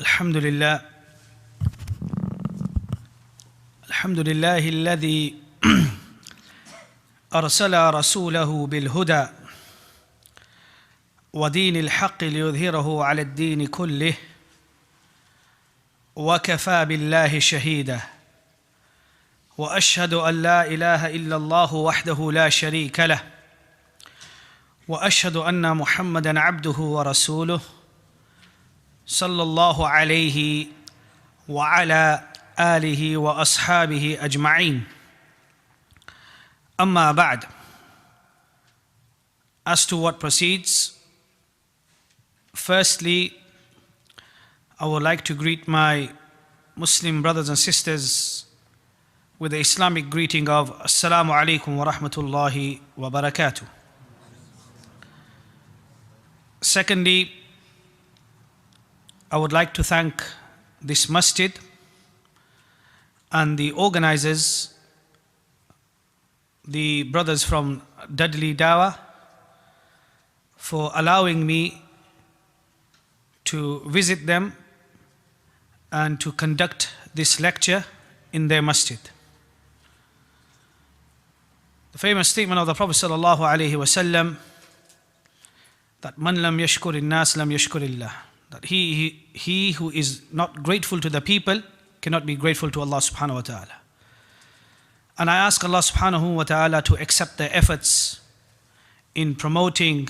الحمد لله الذي أرسل رسوله بالهدى ودين الحق ليظهره على الدين كله وكفى بالله شهيدا وأشهد أن لا إله إلا الله وحده لا شريك له وأشهد أن محمدًا عبده ورسوله صلى الله عليه وعلى آله وأصحابه أجمعين. أما بعد. As to what proceeds, firstly, I would like to greet my Muslim brothers and sisters with the Islamic greeting of Assalamu alaikum wa rahmatullahi wa barakatuh. Secondly, I would like to thank this masjid and the organizers, the brothers from Dudley Dawah, for allowing me to visit them and to conduct this lecture in their masjid. The famous statement of the Prophet sallallahu alaihi wasallam that man lam yashkur nas lam yashkurillah, that he who is not grateful to the people cannot be grateful to Allah subhanahu wa ta'ala. And I ask Allah subhanahu wa ta'ala to accept their efforts in promoting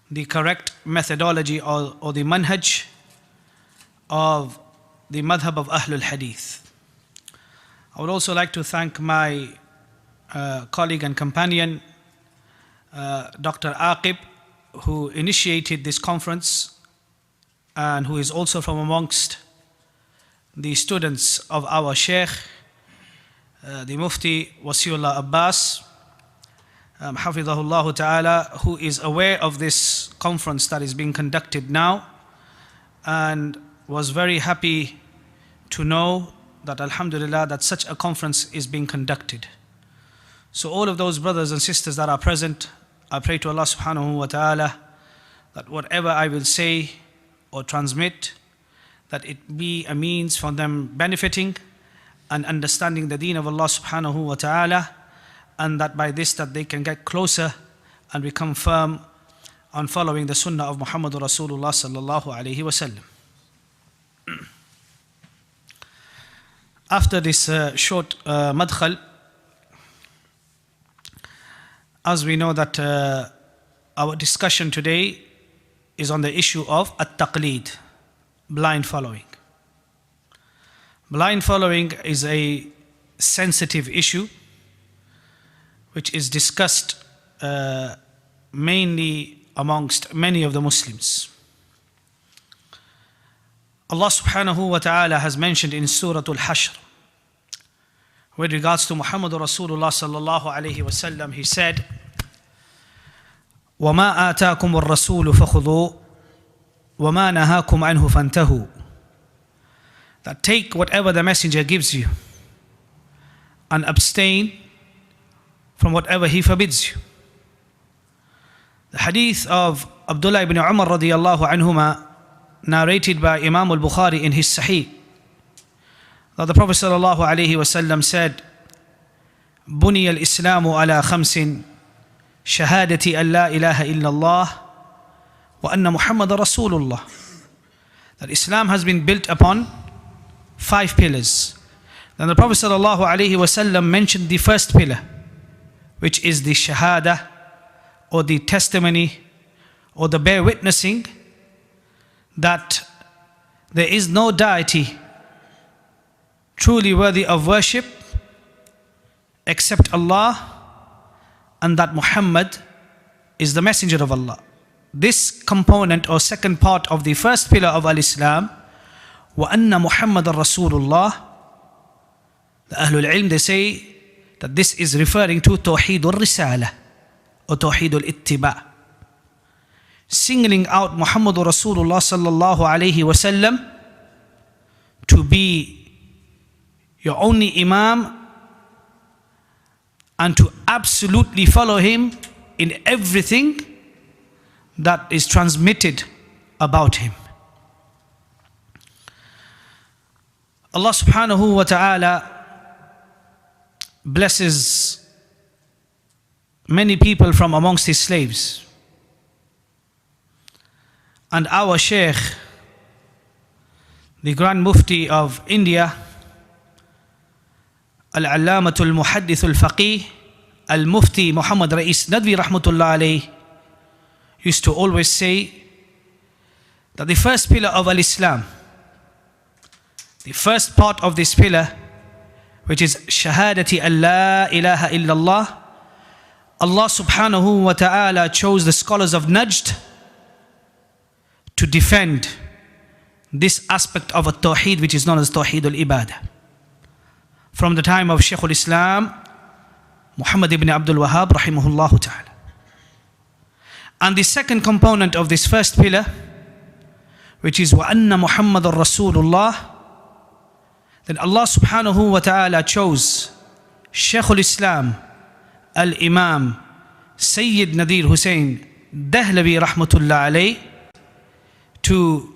the correct methodology or the manhaj of the Madhab of Ahlul Hadith. I would also like to thank my colleague and companion, Dr. Aqib, who initiated this conference and who is also from amongst the students of our Shaykh, the Mufti Wasiullah Abbas, Hafidhahullah Ta'ala, who is aware of this conference that is being conducted now and was very happy to know that Alhamdulillah that such a conference is being conducted. So all of those brothers and sisters that are present, I pray to Allah subhanahu wa ta'ala that whatever I will say or transmit, that it be a means for them benefiting and understanding the deen of Allah subhanahu wa ta'ala, and that by this that they can get closer and become firm on following the sunnah of Muhammad Rasulullah sallallahu alayhi wa sallam. After this short madkhal, as we know that our discussion today is on the issue of taqleed, blind following. Blind following is a sensitive issue which is discussed mainly amongst many of the Muslims. Allah subhanahu wa ta'ala has mentioned in Surah Al-Hashr with regards to Muhammad Rasulullah sallallahu alayhi wa sallam, he said, وَمَا آتَاكُمُ الرَّسُولُ فَخُذُوا وَمَا نَهَاكُمْ عَنْهُ فَانْتَهُوا. That take whatever the messenger gives you and abstain from whatever he forbids you. The hadith of Abdullah ibn Umar radiyallahu anhuma, narrated by Imam al-Bukhari in his Sahih, that the Prophet sallallahu alayhi wa sallam said, بُنِيَ الْإِسْلَامُ عَلَى خَمْسٍ شهادة أن لا إله إلا الله وأن محمد رسول الله. That Islam has been built upon 5 pillars. Then the Prophet sallallahu alaihi wasallam mentioned the first pillar, which is the shahada, or the testimony, or the bear witnessing that there is no deity truly worthy of worship except Allah, and that Muhammad is the messenger of Allah. This component or second part of the first pillar of Al-Islam, وَأَنَّ مُحَمَّدًا رَسُولُ اللَّهِ, the Ahlul Ilm, they say that this is referring to Tawheed al-Risala or Tawheed al-Ittiba', singling out Muhammad Rasulullah sallallahu alayhi wa sallam to be your only Imam and to absolutely follow him in everything that is transmitted about him. Allah subhanahu wa ta'ala blesses many people from amongst his slaves. And our Shaykh, the Grand Mufti of India, Al-Allamatul Muhaddithul Faqih, Al-Mufti Muhammad Rais Nadwi Rahmatullah alayh, used to always say that the first pillar of Al-Islam, the first part of this pillar, which is Shahadati Allah ilaha illallah, Allah subhanahu wa ta'ala chose the scholars of Najd to defend this aspect of a Tawheed, which is known as Tawheed al-Ibadah. From the time of Shaykh al-Islam, Muhammad ibn Abdul Wahhab rahimahullah ta'ala. And the second component of this first pillar, which is وَأَنَّ مُحَمَّدٌ رَسُولُ اللَّهِ, then Allah subhanahu wa ta'ala chose Shaykh al-Islam, Al-Imam Sayyid Nadir Hussain Dahlavi rahmatullah alayh to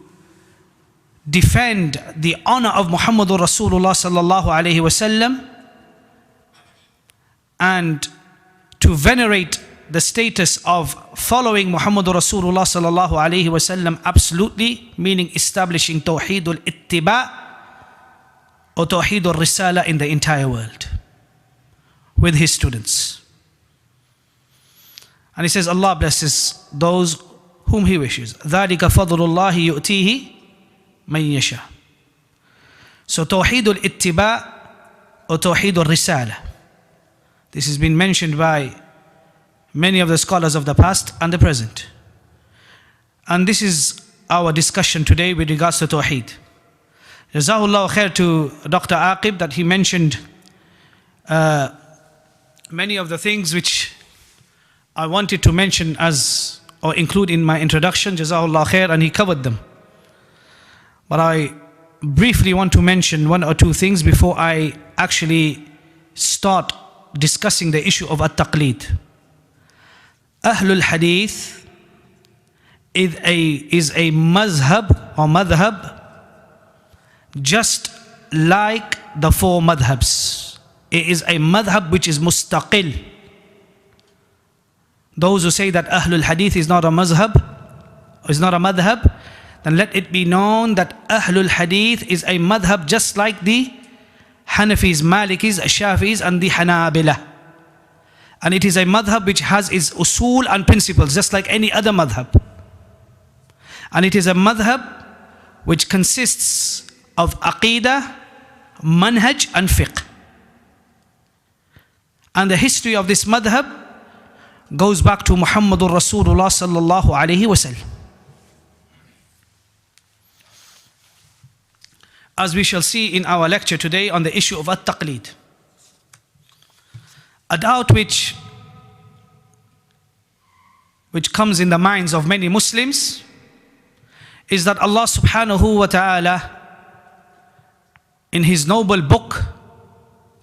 defend the honor of Muhammadur Rasulullah sallallahu alayhi wasallam and to venerate the status of following Muhammadur Rasulullah sallallahu alayhi wasallam absolutely, meaning establishing Tawheedul Ittiba or Tawheedul Risala in the entire world with his students. And he says Allah blesses those whom he wishes. ذَلِكَ فَضْلُ اللَّهِ يُؤْتِيهِ مَنْ يَشَاءُ. So Tawheedul Ittiba or Tawheedul Risala, this has been mentioned by many of the scholars of the past and the present. And this is our discussion today with regards to Tawheed. Jazahullah khair to Dr. Aqib that he mentioned many of the things which I wanted to mention as or include in my introduction. Jazahullah khair, and he covered them. But I briefly want to mention one or two things before I actually start discussing the issue of at-taqleed. Ahlul Hadith is a mazhab or madhab just like the four madhabs. It is a madhab which is mustaqil. Those who say that Ahlul Hadith is not a mazhab, is not a madhab, then let it be known that Ahlul Hadith is a madhab just like the Hanafis, Malikis, Shafi'is and the Hanabila. And it is a madhab which has its usul and principles just like any other madhab. And it is a madhab which consists of aqidah, manhaj and fiqh. And the history of this madhab goes back to Muhammadur Rasulullah sallallahu alayhi wasallam. As we shall see in our lecture today on the issue of at-taqleed. A doubt which comes in the minds of many Muslims is that Allah subhanahu wa ta'ala in his noble book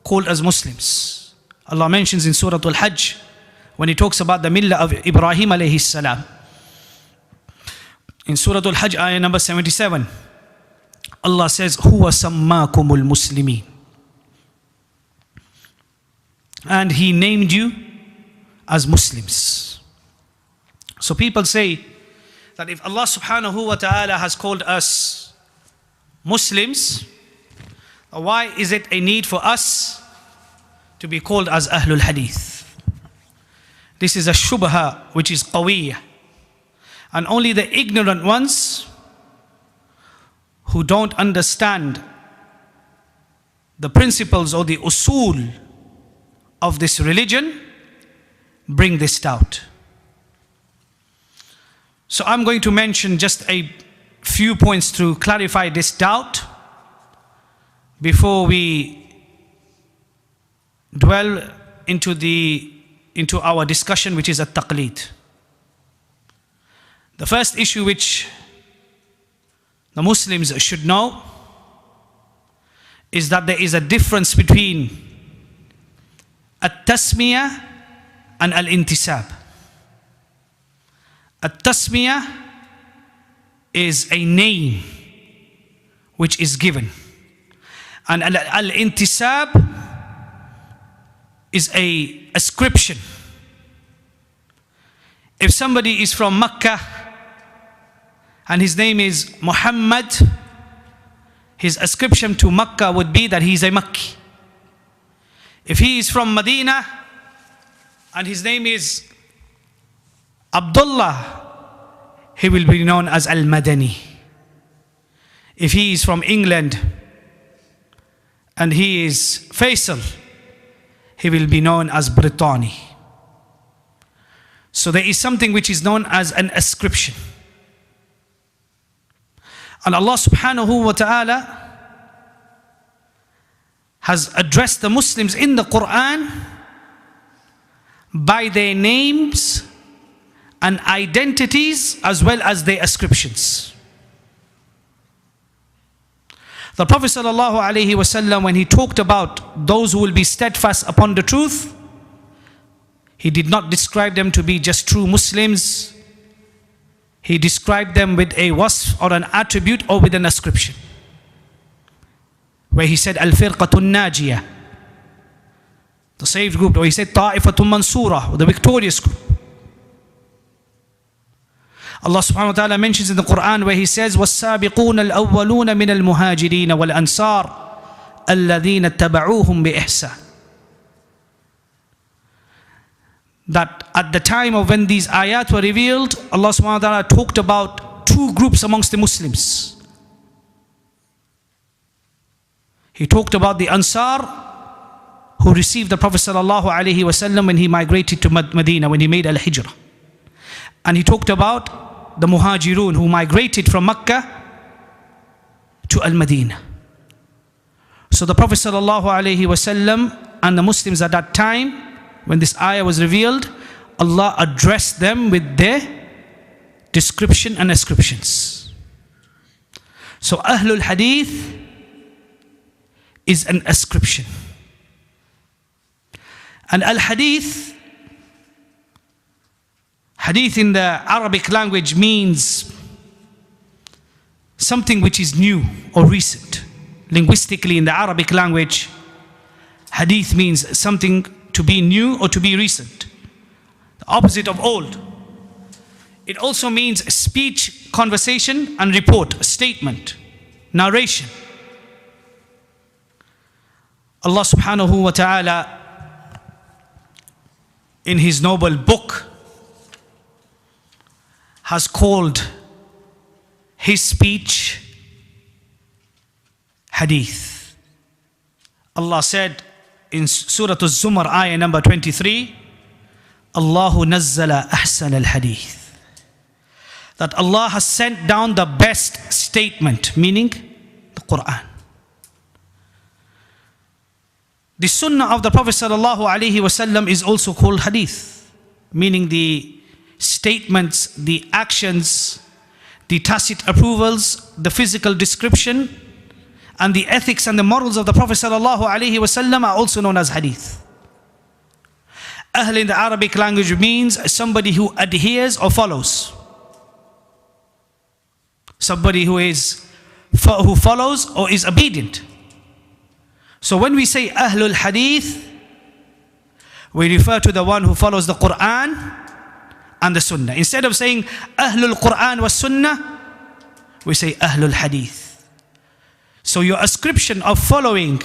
called as Muslims, Allah mentions in Surah Al-Hajj when he talks about the millah of Ibrahim alayhi salam. In Surah Al-Hajj ayah number 77, Allah says, Huwa sammakumul muslimin. And he named you as Muslims. So people say that if Allah subhanahu wa ta'ala has called us Muslims, why is it a need for us to be called as Ahlul Hadith? This is a shubha which is qawiyya. And only the ignorant ones who don't understand the principles or the usul of this religion bring this doubt. So I'm going to mention just a few points to clarify this doubt before we dwell into our discussion, which is at-taqleed. The first issue which the Muslims should know is that there is a difference between at-tasmiyah and al-intisab. At-tasmiyah is a name which is given. And al-intisab is a ascription. If somebody is from Makkah and his name is Muhammad, his ascription to Makkah would be that he is a Makki. If he is from Medina and his name is Abdullah, he will be known as Al-Madani. If he is from England and he is Faisal, he will be known as Brittani. So there is something which is known as an ascription. And Allah subhanahu wa ta'ala has addressed the Muslims in the Quran by their names and identities as well as their ascriptions. The Prophet sallallahu alaihi wasallam, when he talked about those who will be steadfast upon the truth, he did not describe them to be just true Muslims. He described them with a wasf or an attribute or with an ascription, where he said al-firqatun najiyah, the saved group, or he said ta'ifatun mansura, the victorious group. Allah subhanahu wa ta'ala mentions in the Quran where he says وَالسَّابِقُونَ الْأَوَّلُونَ مِنَ الْمُهَاجِرِينَ وَالْأَنصَارِ الَّذِينَ اتَّبَعُوهُمْ بِإِحْسَانٍ. That at the time of when these ayat were revealed, Allah subhanahu wa ta'ala talked about two groups amongst the Muslims. He talked about the Ansar who received the Prophet sallallahu alaihi wasallam when he migrated to Medina, when he made al-Hijrah. And he talked about the Muhajirun who migrated from Mecca to Al-Madinah. So the Prophet sallallahu alaihi wasallam and the Muslims at that time, when this ayah was revealed, Allah addressed them with their description and ascriptions. So Ahlul Hadith is an ascription. And Al-Hadith, Hadith in the Arabic language means something which is new or recent. Linguistically in the Arabic language, Hadith means something to be new or to be recent, the opposite of old. It also means speech, conversation, and report, statement, narration. Allah subhanahu wa ta'ala in his noble book has called his speech hadith. Allah said in Surah Al-Zumar, ayah number 23, Allahu nazzala ahsan al-hadith. That Allah has sent down the best statement, meaning the Quran. The sunnah of the Prophet sallallahu alaihi wasallam is also called hadith, meaning the statements, the actions, the tacit approvals, the physical description, and the ethics and the morals of the Prophet sallallahu alaihi wasallam are also known as hadith. Ahl in the Arabic language means somebody who adheres or follows. Somebody who follows or is obedient. So when we say Ahlul Hadith, we refer to the one who follows the Quran and the Sunnah. Instead of saying Ahlul Quran was Sunnah, we say Ahlul Hadith. So your ascription of following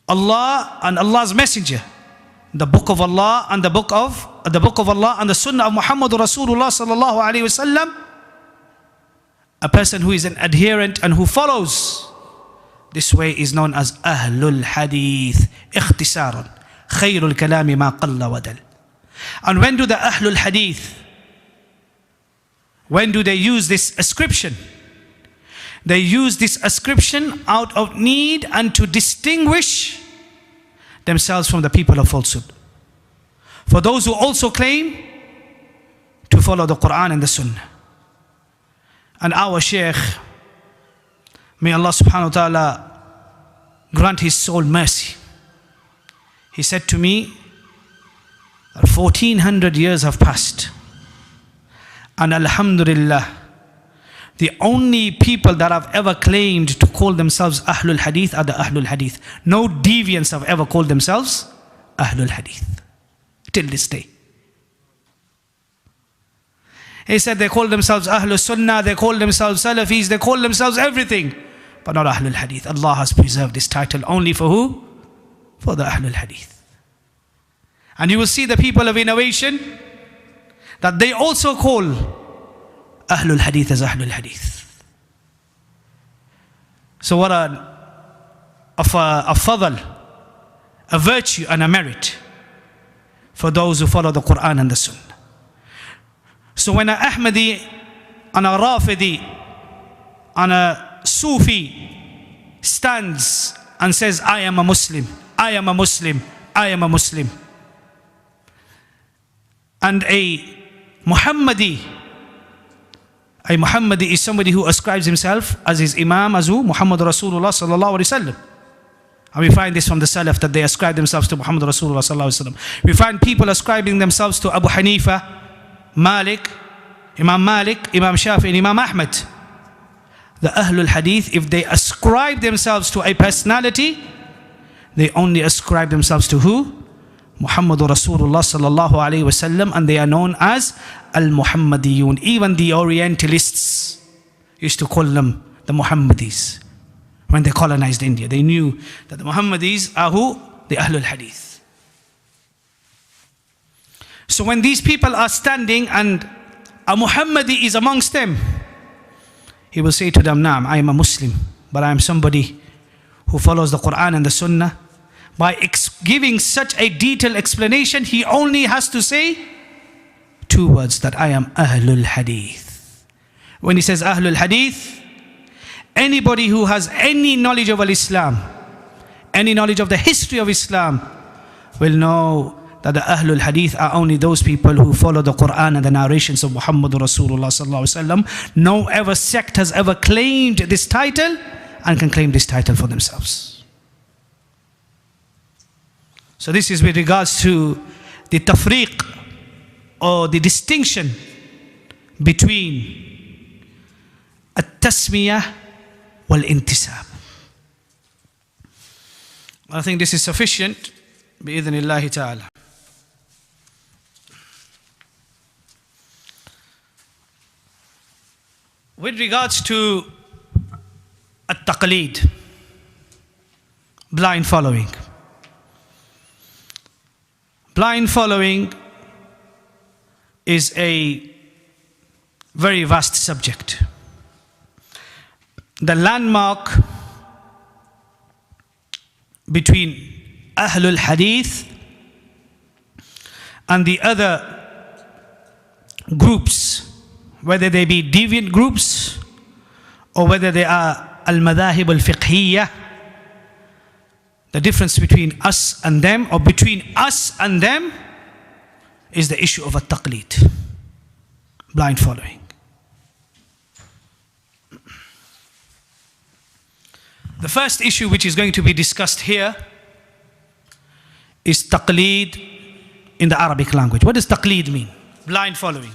Allah and Allah's Messenger, the Book of Allah and the Book of Allah and the Sunnah of Muhammad Rasulullah sallallahu alaihi wasallam, a person who is an adherent and who follows this way is known as Ahlul Hadith. Ikhtisaran, khayrul kalami ma qalla wa dal. And when do the Ahlul Hadith, when do they use this ascription? They use this ascription out of need and to distinguish themselves from the people of falsehood. For those who also claim to follow the Quran and the Sunnah. And our Shaykh, may Allah subhanahu wa ta'ala grant his soul mercy. He said to me that 1400 years have passed. And alhamdulillah, The only people that have ever claimed to call themselves Ahlul Hadith are the Ahlul Hadith. No deviants have ever called themselves Ahlul Hadith till this day. He said they call themselves Ahlul Sunnah, they call themselves Salafis, they call themselves everything, but not Ahlul Hadith. Allah has preserved this title only for who? For the Ahlul Hadith. And you will see the people of innovation that they also call Ahlul Hadith as Ahlul Hadith. So what a fadl, a virtue and a merit for those who follow the Quran and the Sunnah. So when an Ahmadi and a Rafidi and a Sufi stands and says, I am a Muslim, I am a Muslim, I am a Muslim, and a Muhammadi is somebody who ascribes himself as his Imam, as who? Muhammad Rasulullah sallallahu alaihi wasallam. And we find this from the Salaf, that they ascribe themselves to Muhammad Rasulullah sallallahu alaihi wasallam. We find people ascribing themselves to Abu Hanifa, Malik, Imam Shafi, and Imam Ahmad. The Ahlul Hadith, if they ascribe themselves to a personality, they only ascribe themselves to who? Muhammadur Rasulullah sallallahu alayhi wasallam, and they are known as Al-Muhammadiyun. Even the Orientalists used to call them the Muhammadis when they colonized India. They knew that the Muhammadis are who? The Ahlul Hadith. So when these people are standing and a Muhammadi is amongst them, he will say to them, Naam, I am a Muslim, but I am somebody who follows the Quran and the Sunnah. By giving such a detailed explanation, he only has to say two words, that I am Ahlul Hadith. When he says Ahlul Hadith, anybody who has any knowledge of Islam, any knowledge of the history of Islam, will know that the Ahlul Hadith are only those people who follow the Quran and the narrations of Muhammad Rasulullah sallallahu alaihi wasallam. No ever sect has ever claimed this title and can claim this title for themselves. So this is with regards to the tafriq, or the distinction between at-tasmiyah wal-intisab. I think this is sufficient, bi-idhnillahi ta'ala. With regards to at-taqleed, blind following. Blind following is a very vast subject. The landmark between Ahlul Hadith and the other groups, whether they be deviant groups or whether they are al-madhahib al-fiqhiyya, the difference between us and them, or between us and them, is the issue of a taqleed, blind following. The first issue which is going to be discussed here is taqleed in the Arabic language. What does taqleed mean? Blind following.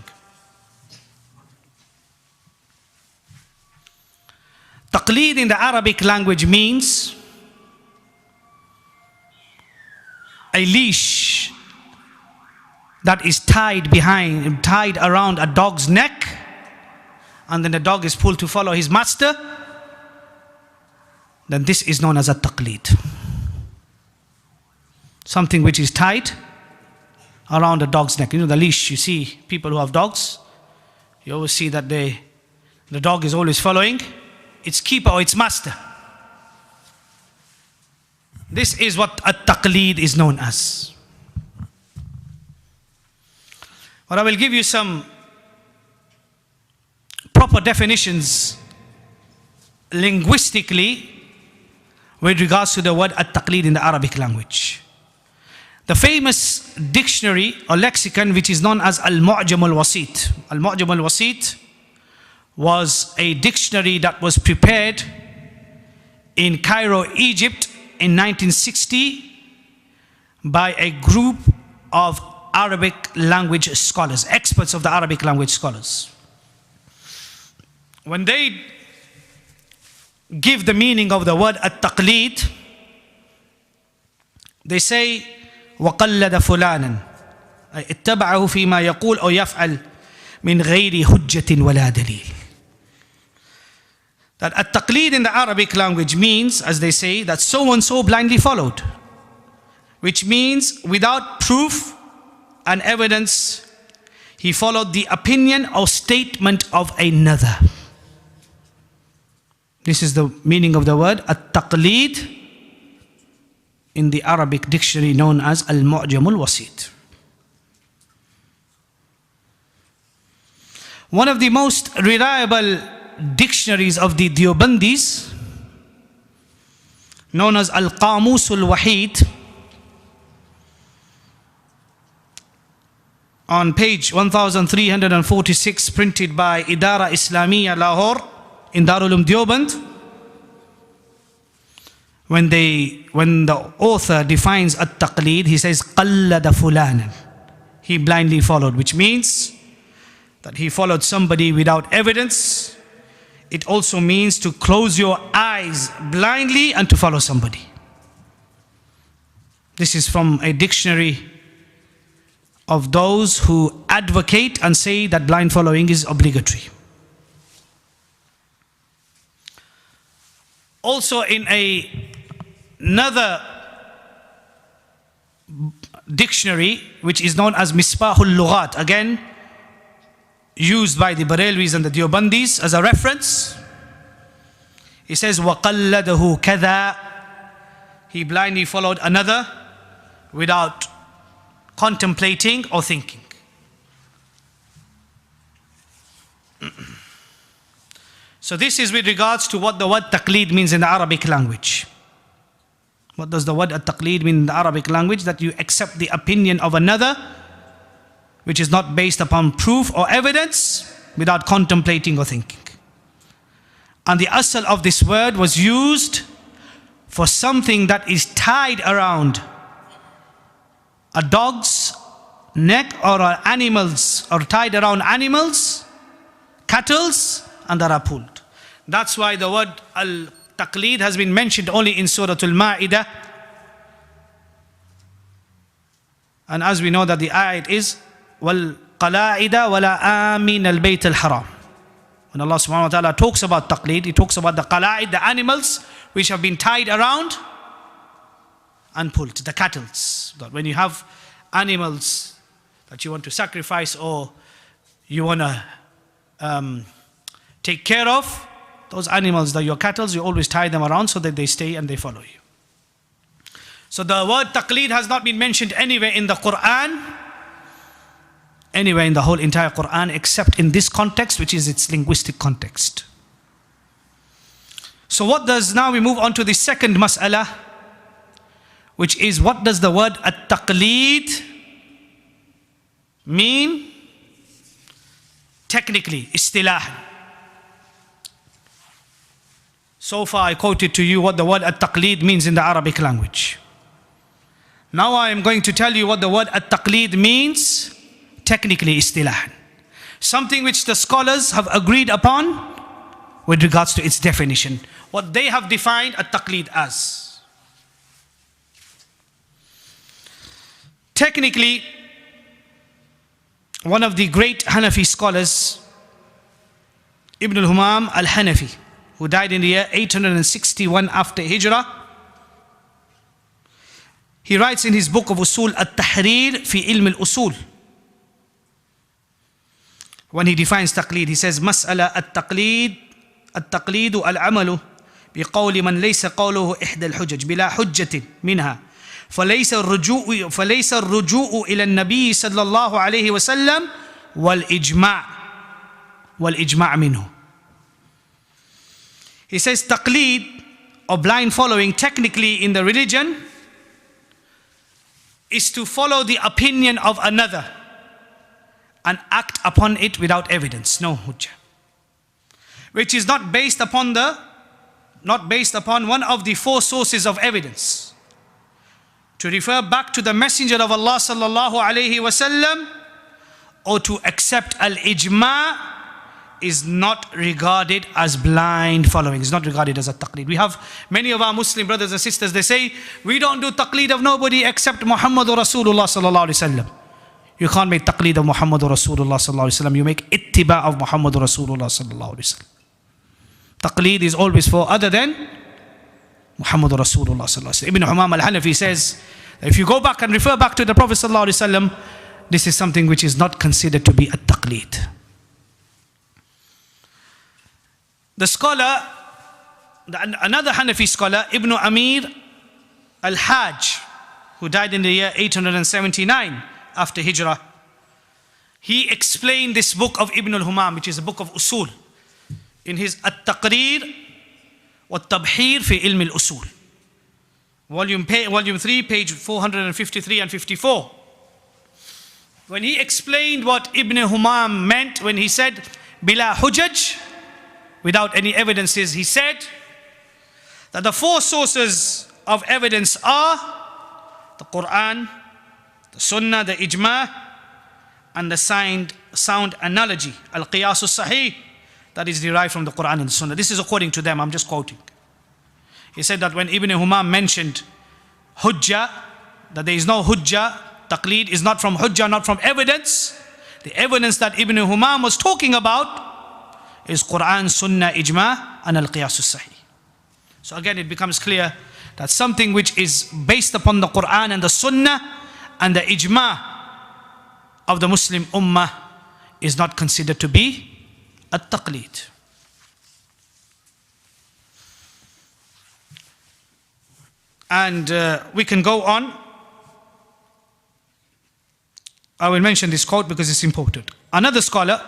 Taqleed in the Arabic language means a leash that is tied around a dog's neck, and then the dog is pulled to follow his master. Then this is known as a taqleed. Something which is tied around a dog's neck. You know the leash, you see people who have dogs, you always see that the dog is always following its keeper or its master. This is what a taqleed is known as. But I will give you some proper definitions linguistically with regards to the word at-taqleed in the Arabic language. The famous dictionary or lexicon which is known as Al-Mu'jam al-Wasit. Al-Mu'jam al-Wasit was a dictionary that was prepared in Cairo, Egypt in 1960 by a group of Arabic language scholars, experts of the Arabic language scholars. when they give the meaning of the word at-taqleed, they say وَقَلَّدَ فُلَانًا اتبعه فيما يقول أو يفعل من غير حجة ولا دليل. That at-taqleed in the Arabic language means, as they say, that so and so blindly followed, which means without proof and evidence, he followed the opinion or statement of another. This is the meaning of the word at-taqleed in the Arabic dictionary known as Al-Mu'jam al-Wasit. One of the most reliable dictionaries of the Deobandis, known as Al-Qamus al-Wahid, on page 1346, printed by Idara Islamiyya Lahore in Darul Uloom Deoband, when the author defines at-taqleed, he says qallada fulanan, he blindly followed, which means that he followed somebody without evidence. It also means to close your eyes blindly and to follow somebody. This is from a dictionary of those who advocate and say that blind following is obligatory. Also in another dictionary, which is known as Misbahul Lughat, again used by the Barelwis and the Deobandis as a reference, he says وَقَلَّدَهُ كَذَا, he blindly followed another without contemplating or thinking. So this is with regards to what the word taqleed means in the Arabic language. What does the word at-taqleed mean in the Arabic language? That you accept the opinion of another which is not based upon proof or evidence, without contemplating or thinking. And the asl of this word was used for something that is tied around a dog's neck, or animals, or tied around animals, cattles, and that are pulled. That's why the word al-taqleed has been mentioned only in Surah Al-Ma'idah. And as we know that the ayat is وَالْقَلَائِدَ وَلَا آمِنَ الْبَيْتِ الْحَرَامِ. When Allah subhanahu wa ta'ala talks about taqleed, He talks about the qala'id, the animals which have been tied around and pulled, the cattles. That when you have animals that you want to sacrifice or you want to take care of, those animals, your cattles, you always tie them around so that they stay and they follow you. So the word taqleed has not been mentioned anywhere in the Quran, anywhere in the whole entire Quran, except in this context, which is its linguistic context. So now we move on to the second mas'ala, which is, what does the word at-taqleed mean technically, istilahan? So far I quoted to you what the word at-taqleed means in the Arabic language. Now I am going to tell you what the word at-taqleed means technically, istilahan. Something which the scholars have agreed upon with regards to its definition. What they have defined at-taqleed as. Technically, one of the great Hanafi scholars, Ibn al-Humam al-Hanafi, who died in the year 861 after Hijrah, he writes in his book of Usul at-Tahrir fi ilm al-Usul, when he defines taqleed, he says, Mas'ala at-taqleedu al-amalu biqawli man laysa qawluhu ihda al-hujaj bila hujjatin minha فليس الرجوع إلى النبي صلى الله عليه وسلم والإجماع منه. He says taqleed, or blind following, technically in the religion, is to follow the opinion of another and act upon it without evidence, no hujjah, which is not based upon one of the four sources of evidence. To refer back to the Messenger of Allah sallallahu alaihi wasallam, or to accept al-ijma' is not regarded as blind following. It's not regarded as a taqleed. We have many of our Muslim brothers and sisters, they say, we don't do taqleed of nobody except Muhammadur Rasulullah sallallahu alaihi wasallam. You can't make taqleed of Muhammadur Rasulullah sallallahu alaihi wasallam. You make ittiba of Muhammadur Rasulullah sallallahu alaihi wasallam. Taqleed is always for other than Muhammadur Rasulullah sallallahu alaihi wasallam. Ibn Humam al-Hanafi says, if you go back and refer back to the Prophet sallallahu alaihi wasallam, this is something which is not considered to be a taqleed. The scholar, another Hanafi scholar, Ibn Amir al-Hajj, who died in the year 879 after Hijrah, he explained this book of Ibn al-Humam, which is a book of usul, in his At-Taqrir wa-Tabhir fi ilm al-Usul, volume 3, page 453 and 54. When he explained what Ibn Humam meant when he said, bila hujaj, without any evidences, he said that the four sources of evidence are the Quran, the Sunnah, the Ijma, and the sound analogy, al-Qiyas al-Sahih, that is derived from the Quran and the Sunnah. This is according to them, I'm just quoting. He said that when Ibn Humam mentioned hujjah, that there is no hujjah, taqleed is not from hujjah, not from evidence. The evidence that Ibn Humam was talking about is Quran, Sunnah, Ijma, and al-Qiyas al-Sahih. So again, it becomes clear that something which is based upon the Quran and the Sunnah and the Ijma of the Muslim Ummah is not considered to be a taqleed. And we can go on. I will mention this quote because it's important. Another scholar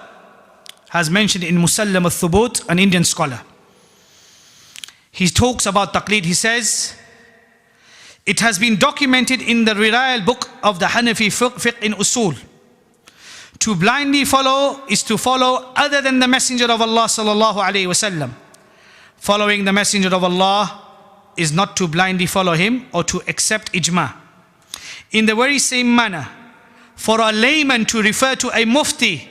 has mentioned in Musallam al-Thubut, an Indian scholar. He talks about taqleed. He says, it has been documented in the reliable book of the Hanafi fiqh in usul. To blindly follow is to follow other than the Messenger of Allah sallallahu alaihi wasallam. Following the Messenger of Allah is not to blindly follow him or to accept ijma. In the very same manner, for a layman to refer to a mufti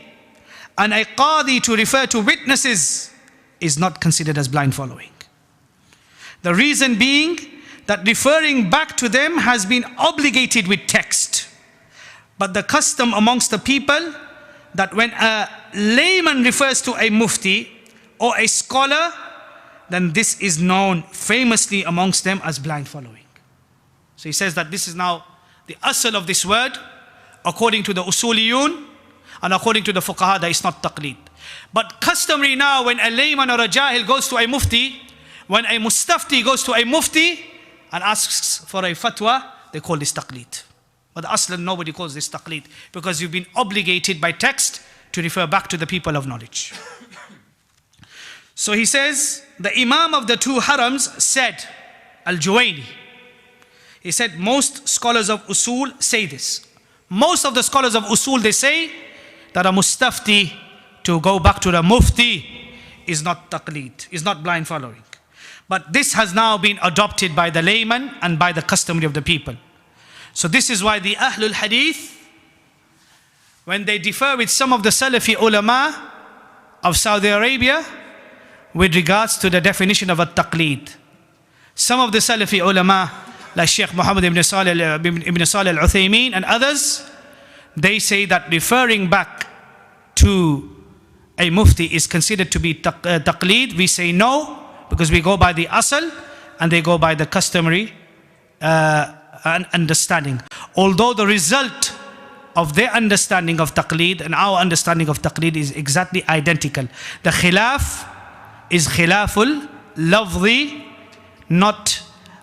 and a qadi to refer to witnesses is not considered as blind following. The reason being that referring back to them has been obligated with text. But the custom amongst the people that when a layman refers to a mufti or a scholar, then this is known famously amongst them as blind following. So he says that this is now the asl of this word, according to the usuliyun and according to the fuqaha, that is not taqleed. But customary now, when a layman or a jahil goes to a mufti, when a mustafti goes to a mufti and asks for a fatwa, they call this taqleed. But aslan, nobody calls this taqleed, because you've been obligated by text to refer back to the people of knowledge. So he says, the Imam of the two harams said, Al-Juwayni, he said, most scholars of usul say this. Most of the scholars of usul, they say that a mustafti, to go back to the mufti, is not taqleed, is not blind following. But this has now been adopted by the layman and by the customary of the people. So this is why the Ahlul Hadith, when they differ with some of the Salafi ulama of Saudi Arabia with regards to the definition of a taqleed, some of the Salafi ulama like Shaykh Muhammad ibn Salih al-Uthaymeen and others, they say that referring back to a mufti is considered to be taqleed. We say no, because we go by the asal and they go by the customary understanding. Although the result of their understanding of taqleed and our understanding of taqleed is exactly identical. The khilaf is khilaful lafzi, not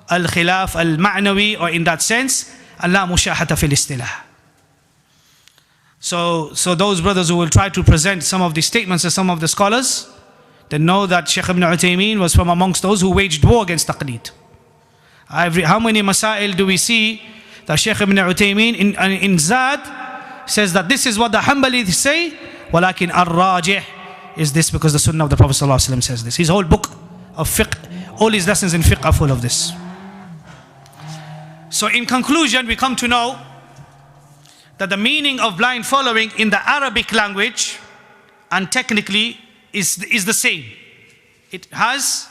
al-khilaf al-ma'nawi, or in that sense, la mushahata fil istilah. So those brothers who will try to present some of the statements of some of the scholars, they know that Shaykh ibn Uthaymeen was from amongst those who waged war against taqleed. How many masail do we see that Shaykh ibn Uthaymeen in Zad says that this is what the Hanbalis say, walakin ar-rajih is this, because the Sunnah of the Prophet ﷺ says this. His whole book of fiqh, all his lessons in fiqh are full of this. So in conclusion, we come to know that the meaning of blind following in the Arabic language and technically is the same. It has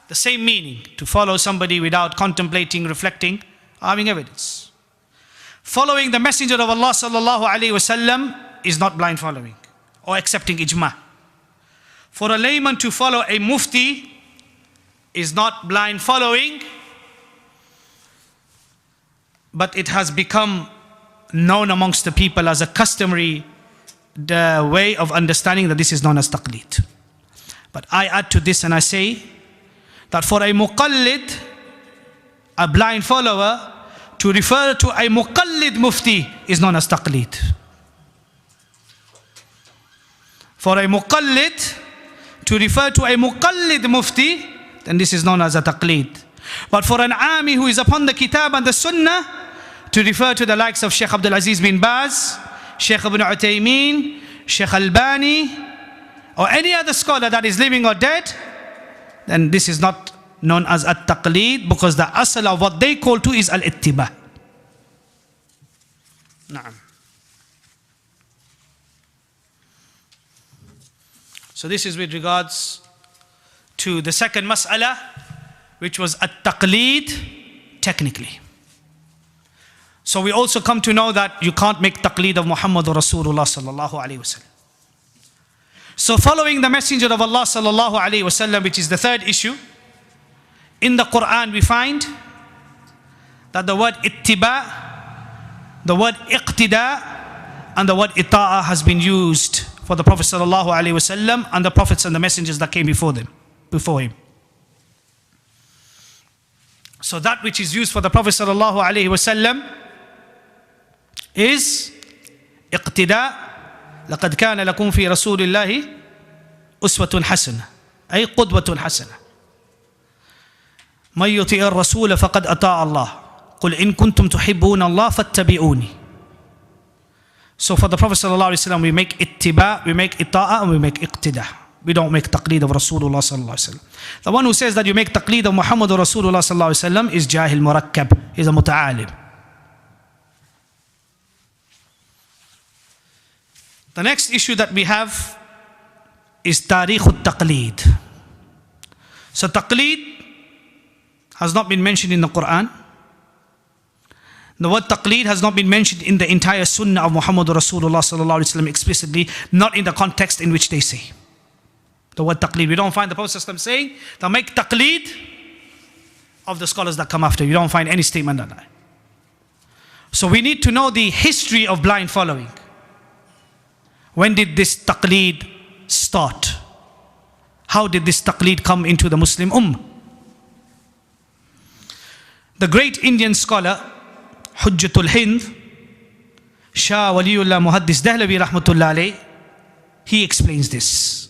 the same meaning, to follow somebody without contemplating, reflecting, having evidence. Following the Messenger of Allah sallallahu alaihi wasallam is not blind following or accepting ijma. For a layman to follow a mufti is not blind following, but it has become known amongst the people as a customary way of understanding that this is known as taqleed. But I add to this and I say that for a muqallid, a blind follower, to refer to a muqallid mufti is known as taqleed. For a muqallid to refer to a muqallid mufti, then this is known as a taqleed. But for an ami who is upon the kitab and the sunnah, to refer to the likes of Shaykh Abdul Aziz bin Baz, Shaykh Ibn Uthaymeen, Shaykh Albani, or any other scholar that is living or dead, then this is not known as at-taqleed, because the asl of what they call to is al-ittiba. Na'am. So this is with regards to the second mas'ala, which was at-taqleed technically. So we also come to know that you can't make taqleed of Muhammad Rasulullah sallallahu alaihi wasallam. So following the Messenger of Allah sallallahu alaihi wasallam, which is the third issue, in the Quran we find that the word ittiba, the word iqtida, and the word ita'a has been used for the Prophet sallallahu alaihi wasallam and the prophets and the messengers that came before him. So that which is used for the Prophet sallallahu alaihi wasallam is iqtida. لقد كان لكم في رسول الله أسوة حسنة أي قدوة حسنة من يطيع الرسول فقد أطاع الله قل إن كنتم تحبون الله فاتبعوني. So for the Prophet sallallahu alaihi wasallam we make ittiba, we make ita'a, and we make iqtida. We don't make taqleed of Rasulullah sallallahu alaihi wasallam. The one who says that you make taqleed of Muhammad Rasulullah sallallahu alaihi wasallam is jahil murakkab, is a muta'alim. The next issue that we have is Tarikh al-Taqleed. So taqleed has not been mentioned in the Quran. The word taqleed has not been mentioned in the entire Sunnah of Muhammad Rasulullah sallallahu alaihi wasallam explicitly, not in the context in which they say. The word taqleed, we don't find the Prophet ﷺ saying, "They'll make taqleed of the scholars that come after." You don't find any statement like that. So we need to know the history of blind following. When did this taqleed start? How did this taqleed come into the Muslim ummah? The great Indian scholar, Hujjatul Hind, Shah Waliullah Muhaddis Dahlawi Rahmatullah alayh, he explains this.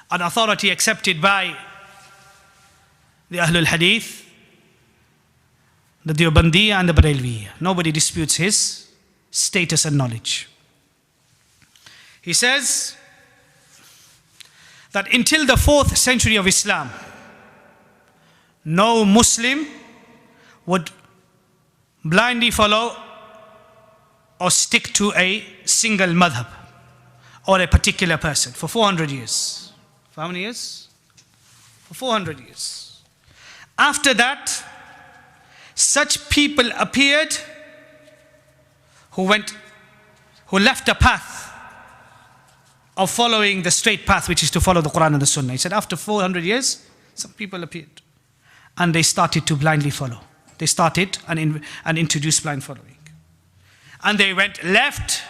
An authority accepted by the Ahlul Hadith, the Deobandiyya and the Barelviyya. Nobody disputes his status and knowledge. He says that until the 4th century of Islam, no Muslim would blindly follow or stick to a single madhab or a particular person for 400 years. For how many years? For 400 years. After that, such people appeared who left a path of following the straight path, which is to follow the Quran and the Sunnah. He said after 400 years, some people appeared and they started to blindly follow. They started and introduced blind following. And they went left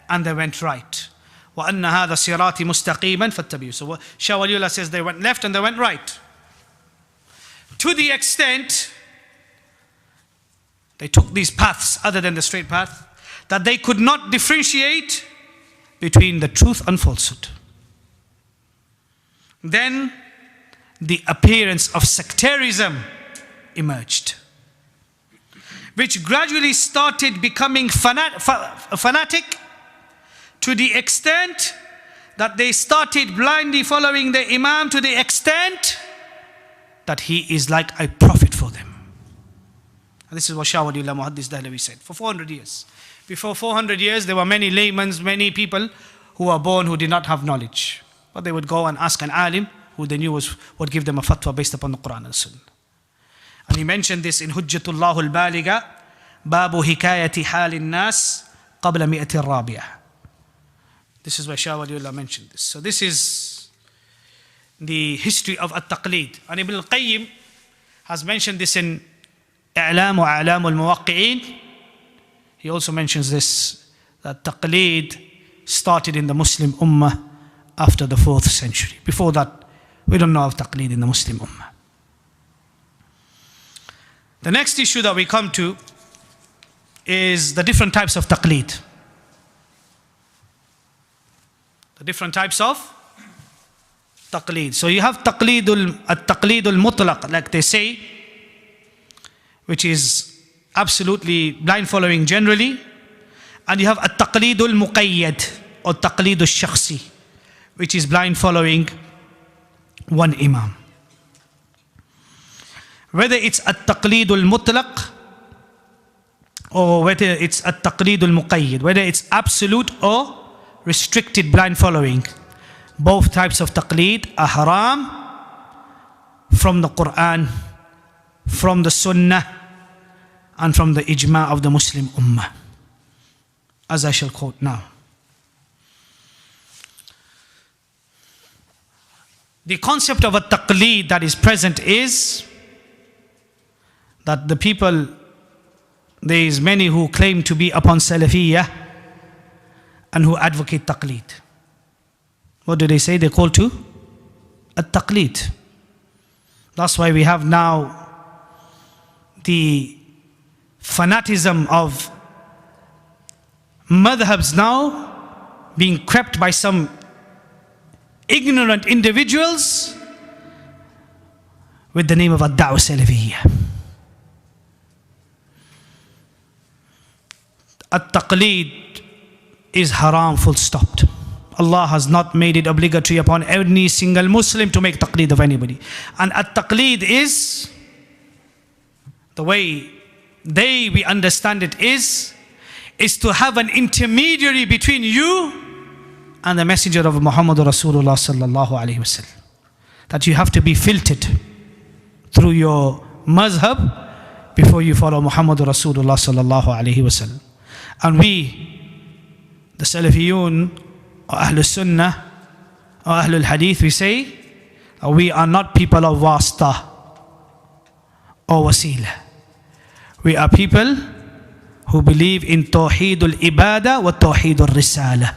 and they went right. وَأَنَّ هَذَا صِرَاطِ مُسْتَقِيمًا فَاتَّبِعُوا. So Shah Waliullah says they went left and they went right. To the extent they took these paths other than the straight path, that they could not differentiate between the truth and falsehood. Then the appearance of sectarism emerged, which gradually started becoming fanatic to the extent that they started blindly following the Imam to the extent that he is like a prophet for them. And this is what Shah Waliullah Muhaddis Dahlawi said. For 400 years. Before 400 years, there were many laymen, many people who were born who did not have knowledge. But they would go and ask an alim who they knew would give them a fatwa based upon the Quran and Sunnah. And he mentioned this in Hujjatullah al-Baliga, Babu Hikayati Halin Nas Qabla Mi'ati Rabi'ah. This is where Shah Waliullah mentioned this. So this is the history of at-taqleed. And Ibn al-Qayyim has mentioned this in I'lam wa A'lam al-Muwaqqi'in. He also mentions this, that taqleed started in the Muslim Ummah after the 4th century. Before that, we don't know of taqleed in the Muslim Ummah. The next issue that we come to is the different types of taqleed. The different types of taqleed. So you have taqleedul mutlaq, like they say, which is absolutely blind following generally. And you have at-taqleedul muqayyad or taqleedul shakhsi, which is blind following one imam. Whether it's at-taqleedul mutlaq or whether it's at-taqleedul muqayyad, whether it's absolute or restricted blind following, both types of taqleed are haram from the Quran, from the Sunnah, and from the ijma' of the Muslim Ummah, as I shall quote now. The concept of a taqleed that is present is that the people, there is many who claim to be upon Salafiyah and who advocate taqleed. What do they say? They call to at-taqleed. That's why we have now the fanaticism of madhabs now being crept by some ignorant individuals with the name of ad-da'wah salafiyya. At-taqleed is haram, full stop. Allah has not made it obligatory upon any single Muslim to make taqleed of anybody. And at-taqleed is, the way we understand it is to have an intermediary between you and the messenger of Muhammad Rasulullah sallallahu alaihi wasallam. That you have to be filtered through your madhab before you follow Muhammad Rasulullah sallallahu alaihi wasallam. And we, the Salafiyun, or Ahlul Sunnah, or Ahlul Hadith, we say, we are not people of wasta or wasila. We are people who believe in Tawheedul Ibadah wa Tawheedul Risala.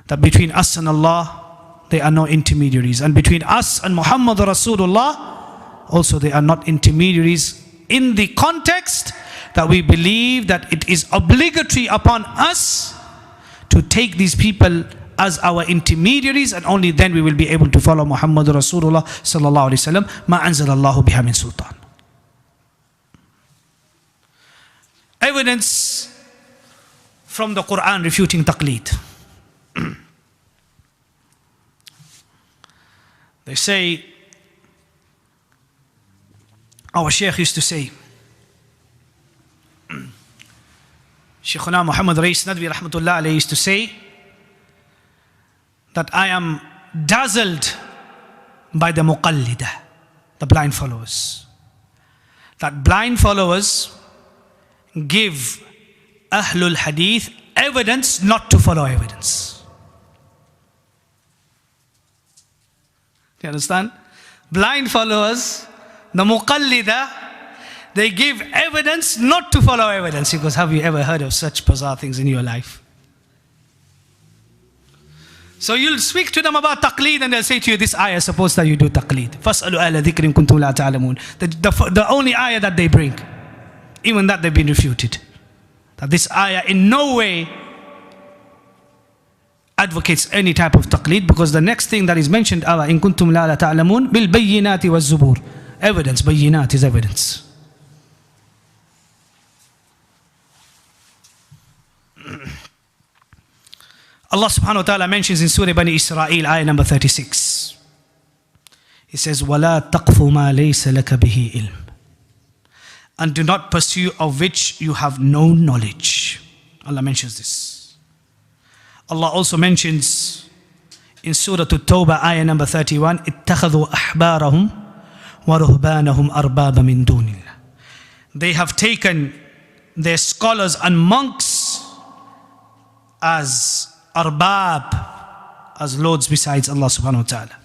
That between us and Allah, there are no intermediaries. And between us and Muhammad Rasulullah, also there are not intermediaries, in the context that we believe that it is obligatory upon us to take these people as our intermediaries, and only then we will be able to follow Muhammad Rasulullah sallallahu alaihi wasallam. Ma anzalallahu biha min sultan. Evidence from the Quran refuting taqleed. They say, our Shaykh used to say, Shaykhuna Muhammad Rais Nadwi rahmatullah alayhi used to say that I am dazzled by the muqallida, the blind followers. That blind followers give Ahlul Hadith evidence not to follow evidence. Do you understand? Blind followers, the muqallida, they give evidence not to follow evidence. Because have you ever heard of such bizarre things in your life? So you'll speak to them about taqleed and they'll say to you, this ayah suppose that you do taqleed. فَاسْأَلُوا أَهْلَ ذِكْرٍ كُنْتُمْ لَا تَعْلَمُونَ. The only ayah that they bring, even that they've been refuted. That this ayah in no way advocates any type of taqleed, because the next thing that is mentioned, إِن كُنْتُمْ لَا تَعْلَمُونَ بِالْبَيِّنَاتِ وَالزُّبُورِ. Evidence, bayyinat is evidence. Allah subhanahu wa ta'ala mentions in Surah Bani Israel, ayah number 36. He says, وَلَا تَقْفُ مَا لَيْسَ لَكَ بِهِ إِلْمٍ. And do not pursue of which you have no knowledge. Allah mentions this. Allah also mentions in Surah At-Tawbah, ayah number 31, اتخذوا أحبارهم ورهبانهم أربابا من دون الله. They have taken their scholars and monks as arbab, as lords besides Allah subhanahu wa ta'ala.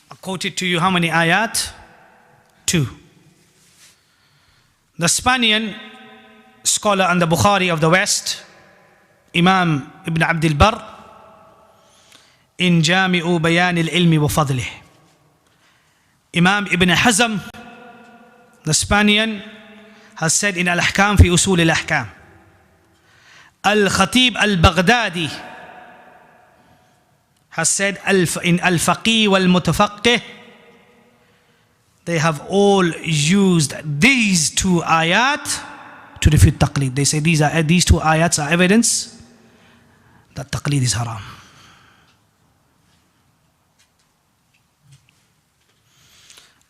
I quoted to you how many ayat? 2. The Spanian scholar and the Bukhari of the West, Imam Ibn Abdul Barr, in Jami'u Bayan al-Ilmi wa Fadlih. Imam Ibn Hazm, the Spanian, has said in Al-Ahkam fi Usul al-Ahkam. Al-Khatib al-Baghdadi has said in Al-Faqih wal-Mutafaqih. They have all used these 2 ayat to refute taqleed. They say these 2 ayats are evidence that taqleed is haram.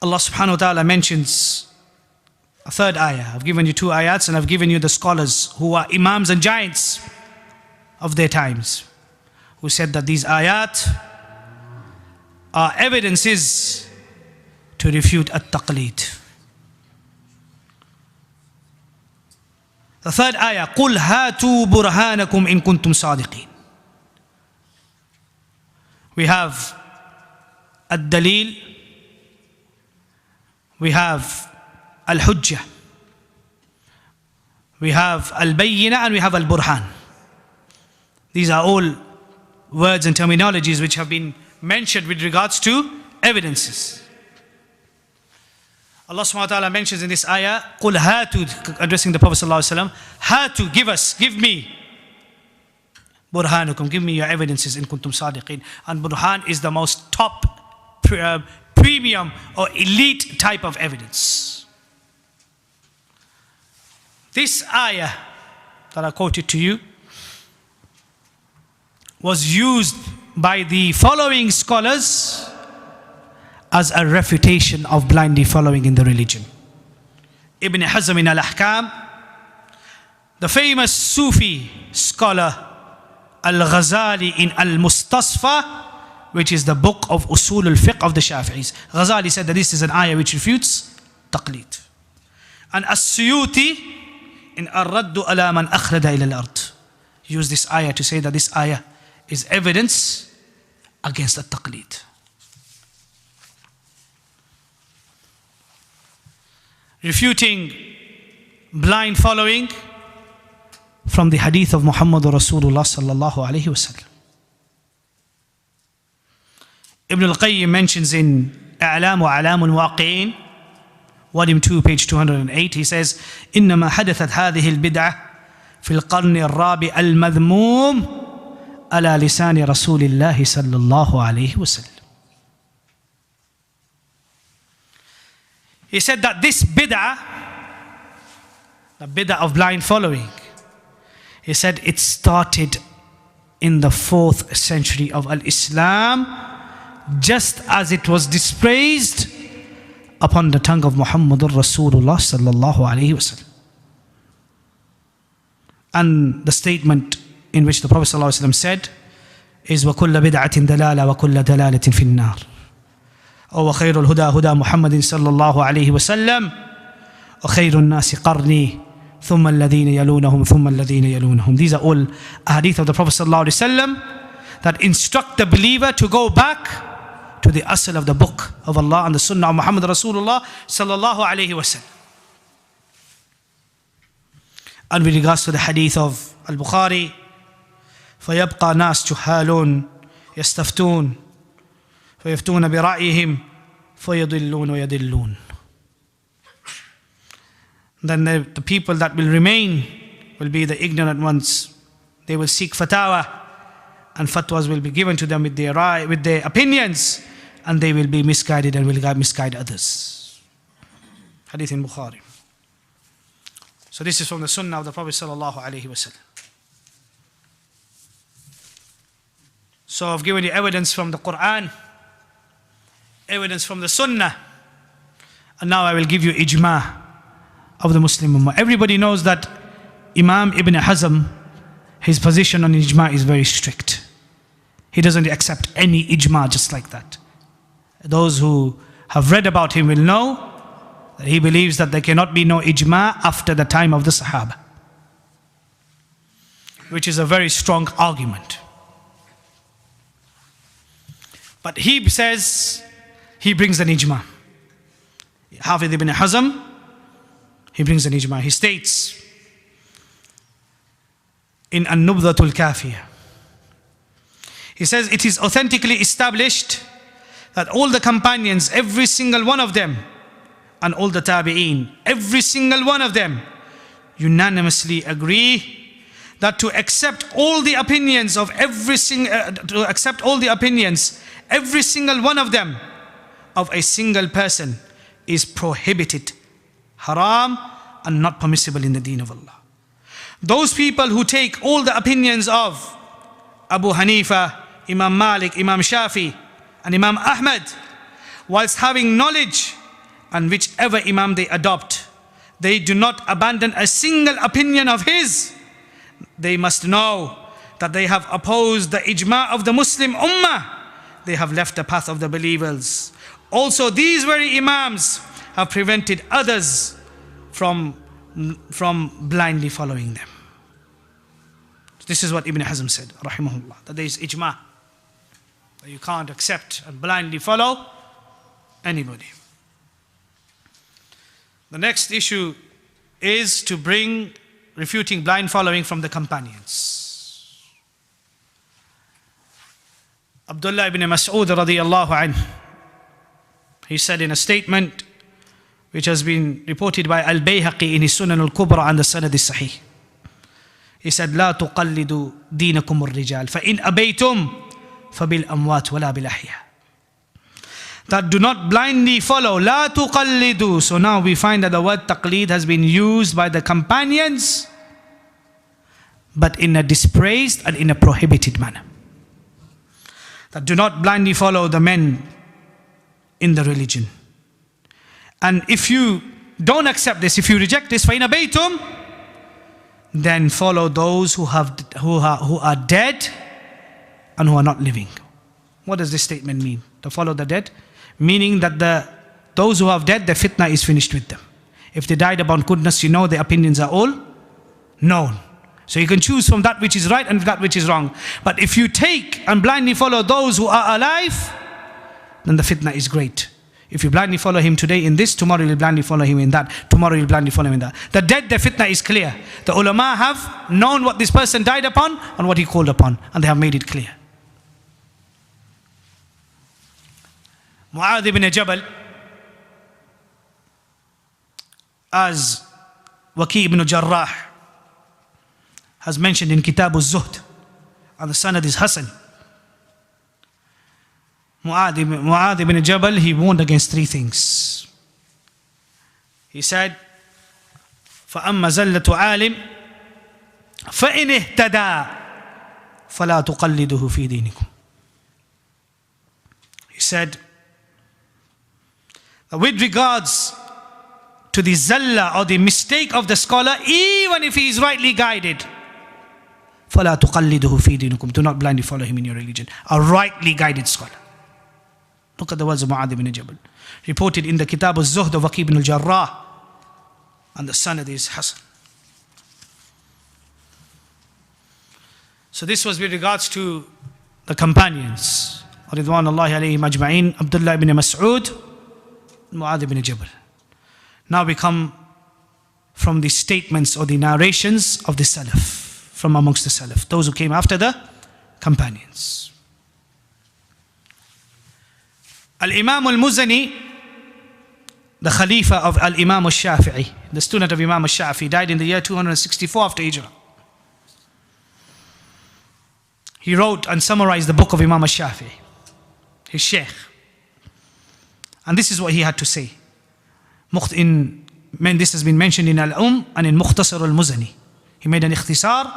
Allah subhanahu wa ta'ala mentions a 3rd ayah. I've given you 2 ayats and I've given you the scholars who are imams and giants of their times, who said that these ayat are evidences to refute at-taqleed. The 3rd ayah, قُلْ هَاتُوا بُرْهَانَكُمْ إِن كُنْتُمْ صَادِقِينَ. We have ad-dalil, we have al-hujjah, we have al-bayyina, and we have al-burhan. These are all words and terminologies which have been mentioned with regards to evidences. Allah subhanahu wa ta'ala mentions in this ayah, قُلْ هَاتُوا, addressing the Prophet sallallahu alaihi wasallam, هَاتُوا, give me burhanukum, give me your evidences in kuntum sadiqin. And burhan is the most top, premium or elite type of evidence. This ayah that I quoted to you was used by the following scholars as a refutation of blindly following in the religion. Ibn Hazm in Al-Ahkam, the famous Sufi scholar Al-Ghazali in Al-Mustasfa, which is the book of Usul al-Fiqh of the Shafi'is. Ghazali said that this is an ayah which refutes taqleed. And As-Suyuti in Ar-Raddu ala man akhrada ila al-ard used this ayah to say that this ayah is evidence against the taqleed. Refuting blind following from the hadith of Muhammad Rasulullah sallallahu alayhi wasallam. Ibn al-Qayyim mentions in A'lam wa A'lam al-Waqi'in, volume 2, page 208, he says, إنما حدثت هذه البدعة في القرن الرابع المذموم على لسان رسول الله صلى الله عليه وسلم. He said that this bid'ah, the bid'ah of blind following, he said it started in the 4th century of Al-Islam, just as it was dispraised upon the tongue of Muhammadur Rasulullah sallallahu alayhi wasallam. And the statement in which the Prophet sallallahu alayhi wasallam said is وَكُلَّ بِدْعَةٍ دَلَالَةٍ وَكُلَّ دَلَالَةٍ فِي النَّارِ. وخير الهدى هدى محمد صلى الله عليه وسلم وخير الناس قرني ثم الذين يلونهم ثم الذين يلونهم. These are all hadith of the Prophet صلى الله عليه وسلم that instruct the believer to go back to the asl of the book of Allah and the sunnah of Muhammad Rasulullah صلى الله عليه وسلم. And with regards to the hadith of Al-Bukhari, فيبقى ناس جهالون يستفتون فيفتون برأيهم فيضلون ويضلون. Then the people that will remain will be the ignorant ones. They will seek fatawa, and fatwas will be given to them with their opinions, and they will be misguided and will misguide others. Hadith in Bukhari. So this is from the sunnah of the Prophet sallallahu alaihi wasallam. So I've given you evidence from the Quran, evidence from the Sunnah, and now I will give you ijma of the Muslim Ummah. Everybody knows that Imam Ibn Hazm his position on ijma is very strict. He doesn't accept any ijma just like that. Those who have read about him will know that he believes that there cannot be no ijma after the time of the Sahaba, which is a very strong argument. But he says he brings an ijma. Hafidh ibn Hazm, he brings an ijma. He states in An-Nubdhatul Kafiyah, he says it is authentically established that all the companions, every single one of them, and all the tabi'een, every single one of them, unanimously agree that to accept all the opinions of every single one of them of a single person is prohibited, haram, and not permissible in the deen of Allah. Those people who take all the opinions of Abu Hanifa, Imam Malik, Imam Shafi, and Imam Ahmad, whilst having knowledge, and whichever Imam they adopt, they do not abandon a single opinion of his, they must know that they have opposed the ijma of the Muslim ummah. They have left the path of the believers. Also, these very Imams have prevented others from blindly following them. This is what Ibn Hazm said, rahimahullah, that there is ijma, that you can't accept and blindly follow anybody. The next issue is to bring refuting blind following from the companions. Abdullah ibn Mas'ud radiyallahu anhu, he said in a statement which has been reported by Al-Bayhaqi in his Sunan al-Kubra and the Sanad al-Sahih. He said, لا تقلدوا دينكم الرجال فإن أبيتم فبالأموات ولا بالأحياء. That do not blindly follow, لا تقلدوا. So now we find that the word taqleed has been used by the companions, but in a dispraised and in a prohibited manner. That do not blindly follow the men in the religion. And if you don't accept this, if you reject this, فَإِنْ أَبَيْتُمْ, then follow those who are dead and who are not living. What does this statement mean? To follow the dead? Meaning that those who have dead, the fitna is finished with them. If they died upon goodness, you know their opinions are all known. So you can choose from that which is right and that which is wrong. But if you take and blindly follow those who are alive, then the fitna is great. If you blindly follow him today in this, tomorrow you'll blindly follow him in that, tomorrow you'll blindly follow him in that. The dead, the fitna is clear. The ulama have known what this person died upon and what he called upon, and they have made it clear. Mu'adh ibn Jabal, as Waki ibn Jarrah has mentioned in Kitab al-Zuhd, and the sanad is Hasan. Mu'adh ibn Jabal, he warned against three things. He said, فَأَمَّا زَلَّةُ عَالِمٍ فَإِنِ اهْتَدَى فَلَا تُقَلِّدُهُ فِي دِينِكُمْ. He said, with regards to the zalla or the mistake of the scholar, even if he is rightly guided, فَلَا تُقَلِّدُهُ فِي دِينِكُمْ, do not blindly follow him in your religion. A rightly guided scholar. Look at the words of Mu'adh ibn Jabal, reported in the Kitab al-Zuhd of Waki ibn al-Jarrah, and the sanad is Hasan. So this was with regards to the companions, Ridwanullahi alayhim ajma'in, Abdullah ibn Mas'ud, Mu'adh ibn Jabal. Now we come from the statements or the narrations of the Salaf, from amongst the Salaf, those who came after the companions. Al-Imam al-Muzani, the Khalifa of Al-Imam al-Shafi'i, the student of Imam al-Shafi'i, died in the year 264 after Hijrah. He wrote and summarized the book of Imam al-Shafi'i, his Shaykh. And this is what he had to say. This has been mentioned in Al-Um and in Mukhtasar al-Muzani. He made an ikhtisar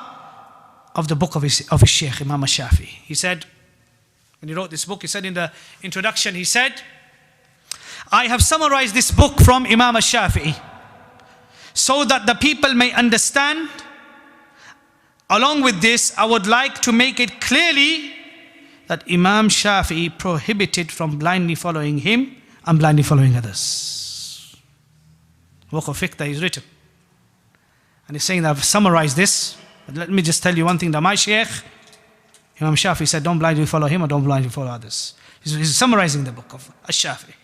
of the book of his Shaykh, Imam al-Shafi'i. He said, when he wrote this book, he said in the introduction, he said, I have summarized this book from Imam al-Shafi'i so that the people may understand along with this, I would like to make it clearly that Imam Shafi'i prohibited from blindly following him and blindly following others. Work of fiqh that is written. And he's saying that I've summarized this. But let me just tell you one thing, that my Shaykh, Imam Shafi'i, said don't blindly follow him or don't blindly follow others. He's summarizing the book of Ash-Shafi'i.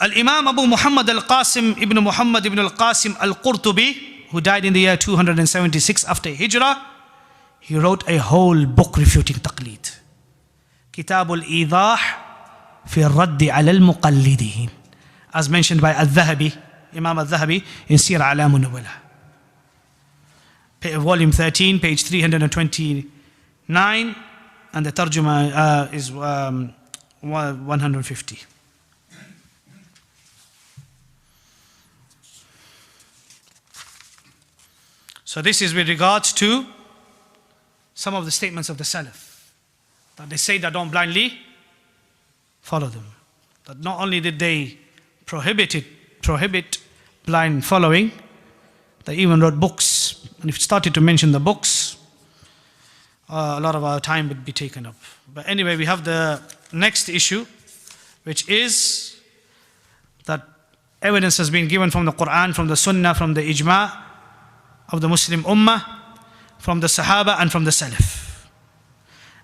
Al-Imam Abu Muhammad al-Qasim ibn Muhammad ibn al-Qasim al-Qurtubi, who died in the year 276 after Hijrah, he wrote a whole book refuting taqleed. Kitab al-Idah fi al-Raddi ala al-Muqallidin, as mentioned by Al-Dhahabi, Imam Al-Dhahabi in Sir A'lam al-Nubala. Volume 13, page 329, and the tarjuma is 150. So this is with regards to some of the statements of the Salaf, that they say that don't blindly follow them. That not only did they prohibit blind following, they even wrote books. And if you started to mention the books, a lot of our time would be taken up. But anyway, we have the next issue, which is that evidence has been given from the Quran, from the Sunnah, from the Ijma' of the Muslim Ummah, from the Sahaba and from the Salaf.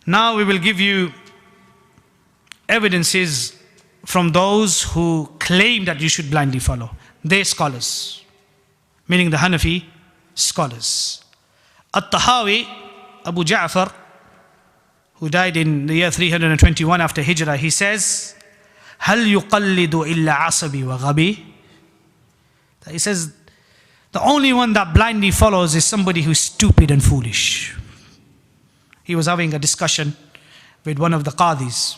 Now we will give you evidences from those who claim that you should blindly follow. They scholars, meaning the Hanafi scholars. At-Tahawi, Abu Ja'far, who died in the year 321 after Hijrah, he says, هَلْ يُقَلِّدُ إِلَّا عَصَبِي وَغَبِي. He says, the only one that blindly follows is somebody who's stupid and foolish. He was having a discussion with one of the Qadis,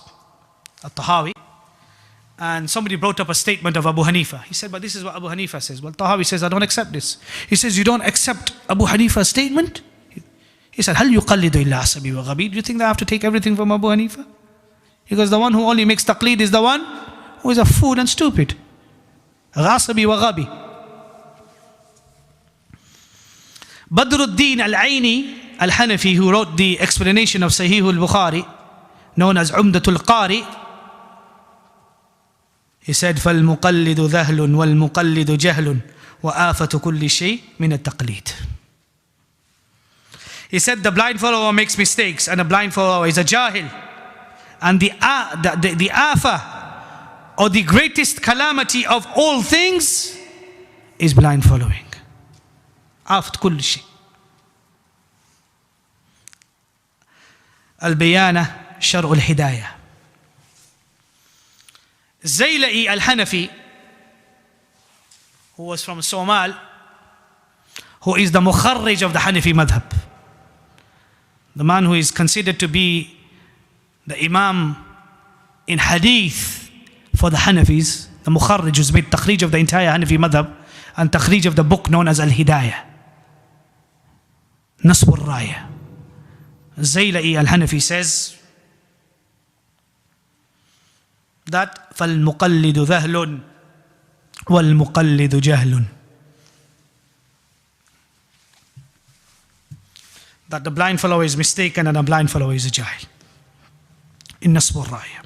At-Tahawi, and somebody brought up a statement of Abu Hanifa. He said, but this is what Abu Hanifa says. Well, Tahawi says, I don't accept this. He says, you don't accept Abu Hanifa's statement? He said, هَلْ يُقَلِّدُ إِلَّا عَصَبِي وَغَبِي. Do you think they have to take everything from Abu Hanifa? Because the one who only makes taqleed is the one who is a fool and stupid. غَاصَبِي وَغَبِي. Badruddin al-Aini al-Hanafi, who wrote the explanation of Sahih al-Bukhari, known as Umdatul Qari, he said, فَالْمُقَلِّدُ ذَهْلٌ وَالْمُقَلِّدُ جَهْلٌ وَآفَةُ كُلِّ شَيْءٍ مِنَ التَّقْلِيدِ. He said the blind follower makes mistakes and a blind follower is a jahil. And the afa, or the greatest calamity of all things, is blind following. آفة كل شيء. البيانة شرع الهداية. Zayla'i al-Hanafi, who was from Somal, who is the mukharrij of the Hanafi Madhab, the man who is considered to be the Imam in Hadith for the Hanafis, the mukharrij who's made taqrij of the entire Hanafi Madhab and taqrij of the book known as Al-Hidayah, Nasb al-Raya. Zayla'i al-Hanafi says that فَالْمُقَلِّدُ ذَهْلٌ وَالْمُقَلِّدُ جَهْلٌ. That the blind follower is mistaken and a blind follower is a jahil. In Nasb al-Raya,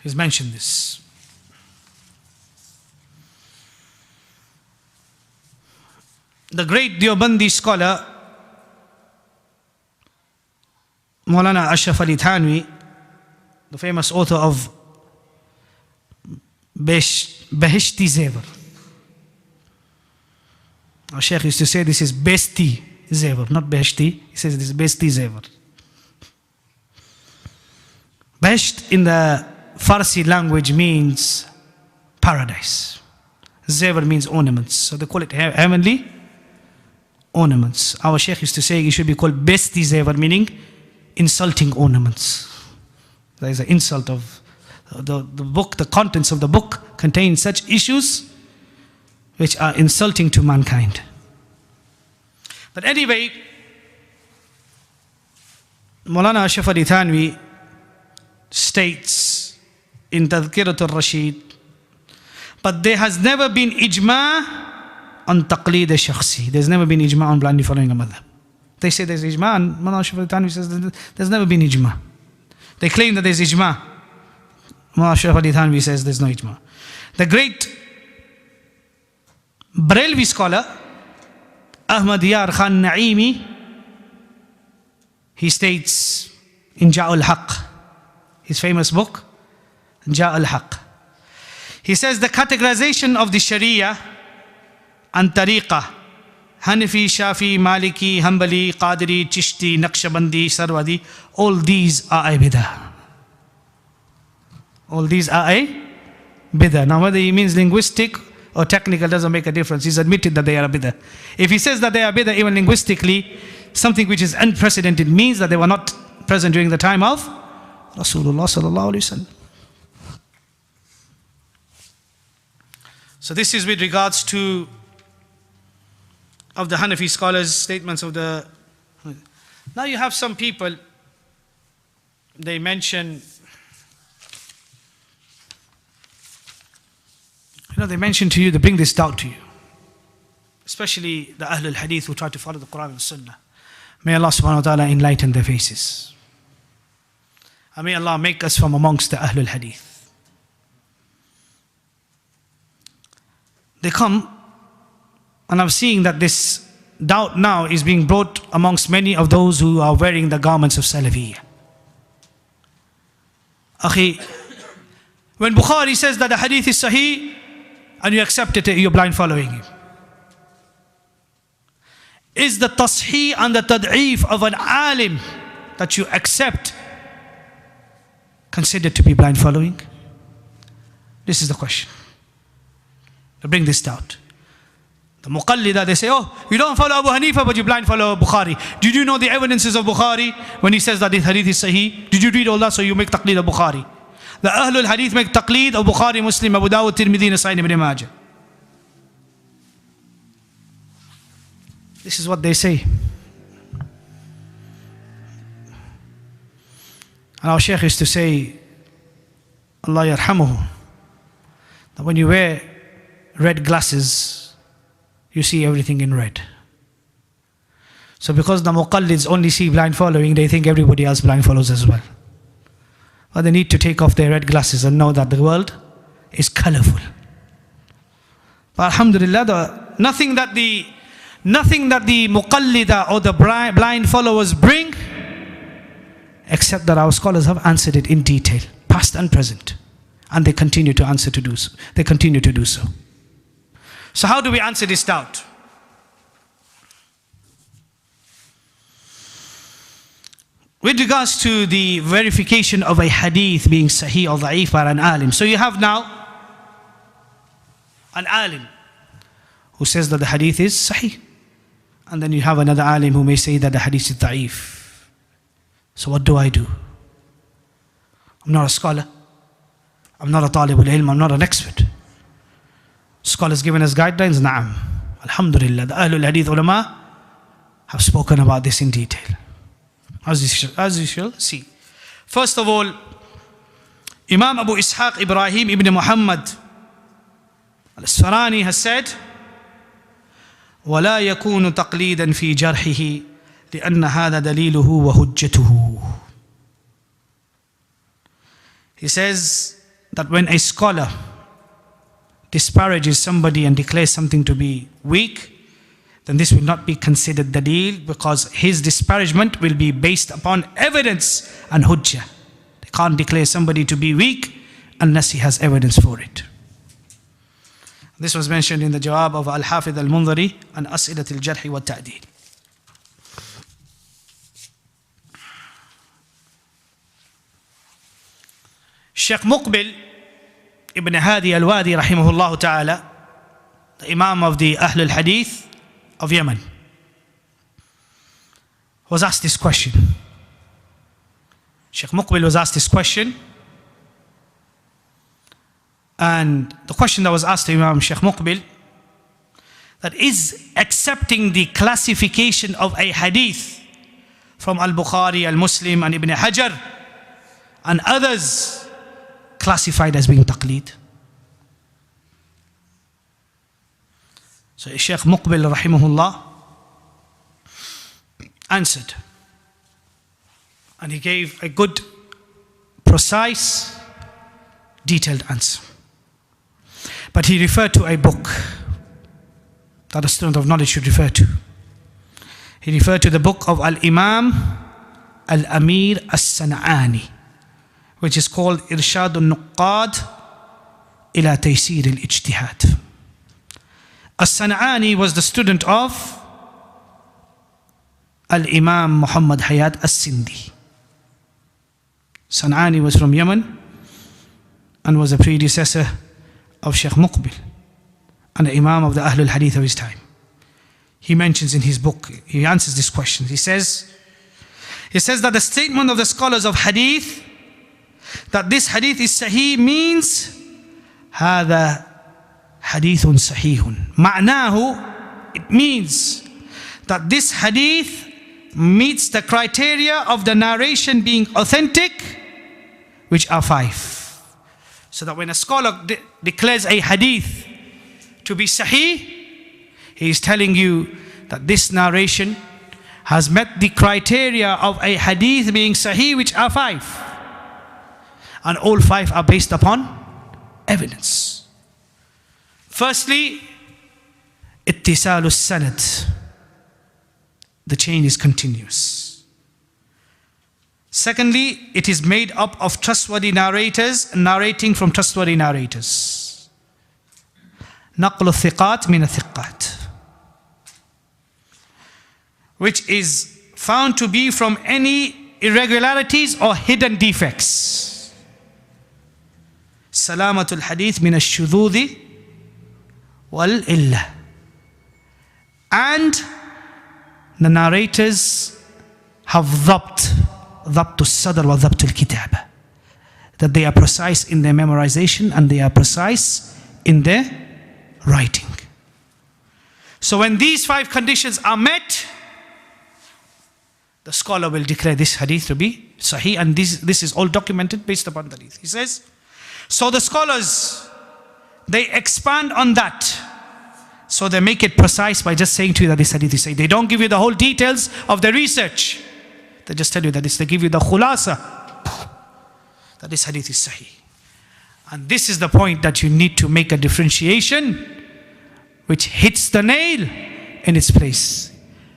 he's mentioned this. The great Deobandi scholar Maulana Ashraf Ali Thanwi, the famous author of Beheshti Zevar. Our Shaykh used to say this is Besti Zevar, not Beheshti. He says this is Besti Zevar. Behesht in the Farsi language means paradise. Zevar means ornaments. So they call it heavenly ornaments. Our Shaykh used to say it should be called Besti Zevar, meaning insulting ornaments. There is an insult of the book. The contents of the book contain such issues which are insulting to mankind. But anyway, Maulana Ashraf Ali Thanwi states in Tadhkiratul Rashid, but there has never been ijma on taqleed shakhsi. There's never been ijma on blindly following a madhab. They say there's ijma, and Mullah Ashraf Ali Thanvi says there's never been ijma. They claim that there's ijma. Mullah Ashraf Ali Thanvi says there's no ijma. The great Barelvi scholar, Ahmad Yar Khan Naimi, he states in Ja'ul Haq, his famous book, Ja'ul Haq. He says the categorization of the Sharia and Tariqah, Hanafi, Shafi, Maliki, Hanbali, Qadiri, Chishti, Naqshbandi, Sarwadi, all these are a bid'ah. All these are a bid'ah. Now whether he means linguistic or technical doesn't make a difference. He's admitted that they are a bid'ah. If he says that they are bid'ah even linguistically, something which is unprecedented means that they were not present during the time of Rasulullah sallallahu alaihi wasallam. So this is with regards to of the Hanafi scholars' statements of the. Now you have some people, they mention, they mention to you, they bring this doubt to you. Especially the Ahlul Hadith who try to follow the Quran and Sunnah. May Allah subhanahu wa ta'ala enlighten their faces. And may Allah make us from amongst the Ahlul Hadith. They come, and I'm seeing that this doubt now is being brought amongst many of those who are wearing the garments of Salafiyya. Akhi, when Bukhari says that the hadith is sahih and you accept it, you're blind following him. Is the tasheeh and the tad'if of an alim that you accept considered to be blind following? This is the question. To bring this doubt. The muqallida, they say, oh, you don't follow Abu Hanifa, but you blind follow Bukhari. Did you know the evidences of Bukhari when he says that this hadith is sahih? Did you read all that, so you make taqleed of Bukhari? The Ahlul Hadith make taqleed of Bukhari, Muslim, Abu Dawud, Tirmidhi, Nasai, Ibn Majah. This is what they say. And our Shaykh used to say, Allah yarhamuhu, that when you wear red glasses, you see everything in red. So because the muqallids only see blind following, they think everybody else blind follows as well. But they need to take off their red glasses and know that the world is colorful. But alhamdulillah, nothing that the muqallida or the blind followers bring, except that our scholars have answered it in detail, past and present. And they continue to answer to do so. They continue to do so. So how do we answer this doubt? With regards to the verification of a hadith being sahih or da'if by an alim. So you have now an alim who says that the hadith is sahih. And then you have another alim who may say that the hadith is da'if. So what do? I'm not a scholar. I'm not a talib al-ilm. I'm not an expert. Scholars given us guidelines, na'am. Alhamdulillah, the Ahlul Hadith ulama have spoken about this in detail. As you shall see. First of all, Imam Abu Ishaq Ibrahim ibn Muhammad al-Asfarani has said, وَلَا يَكُونُ تَقْلِيدًا فِي جَرْحِهِ لِأَنَّ هَذَا دَلِيلُهُ وَهُجَّتُهُ. He says that when a scholar disparages somebody and declares something to be weak, then this will not be considered dalil, because his disparagement will be based upon evidence and hujjah. They can't declare somebody to be weak unless he has evidence for it. This was mentioned in the jawab of Al-Hafidh Al-Mundhari and As'ilat Al-Jarh wa Ta'deel. Shaykh Muqbil Ibn Hadi Al-Wadi rahimahullah ta'ala, the Imam of the Ahlul Hadith of Yemen, was asked this question. Shaykh Muqbil was asked this question, and the question that was asked to Imam Shaykh Muqbil, that is accepting the classification of a hadith from Al-Bukhari, Al-Muslim and Ibn Hajar and others classified as being taqleed. So Shaykh Muqbil rahimahullah answered. And he gave a good, precise, detailed answer. But he referred to a book that a student of knowledge should refer to. He referred to the book of Al-Imam Al-Amir As-San'ani, which is called Irshad al-Nuqqad ila Taysir al-Ijtihad. As-San'ani was the student of Al-Imam Muhammad Hayat As-Sindhi. San'ani was from Yemen and was a predecessor of Shaykh Muqbil and the Imam of the Ahlul Hadith of his time. He mentions in his book, he answers this question. He says that the statement of the scholars of Hadith that this Hadith is Sahih means هذا حديث صحيح. معناه, it means that this Hadith meets the criteria of the narration being authentic, which are 5. So that when a scholar declares a Hadith to be Sahih, he is telling you that this narration has met the criteria of a Hadith being Sahih, which are 5. And all 5 are based upon evidence. Firstly, ittisalu sanad. The chain is continuous. Secondly, it is made up of trustworthy narrators narrating from trustworthy narrators. Naqlu thiqat min thiqat, which is found to be from any irregularities or hidden defects. Salamatul hadith min ash-shudhudi wal illah. And the narrators have dhabt al-sadr wa dhabt al-kitab, that they are precise in their memorization and they are precise in their writing. So when these 5 conditions are met, the scholar will declare this hadith to be sahih, and this is all documented based upon the hadith. He says, so the scholars, they expand on that. So they make it precise by just saying to you that this hadith is sahih. They don't give you the whole details of the research. They just tell you that they give you the khulasa, that this hadith is sahih. And this is the point that you need to make a differentiation which hits the nail in its place.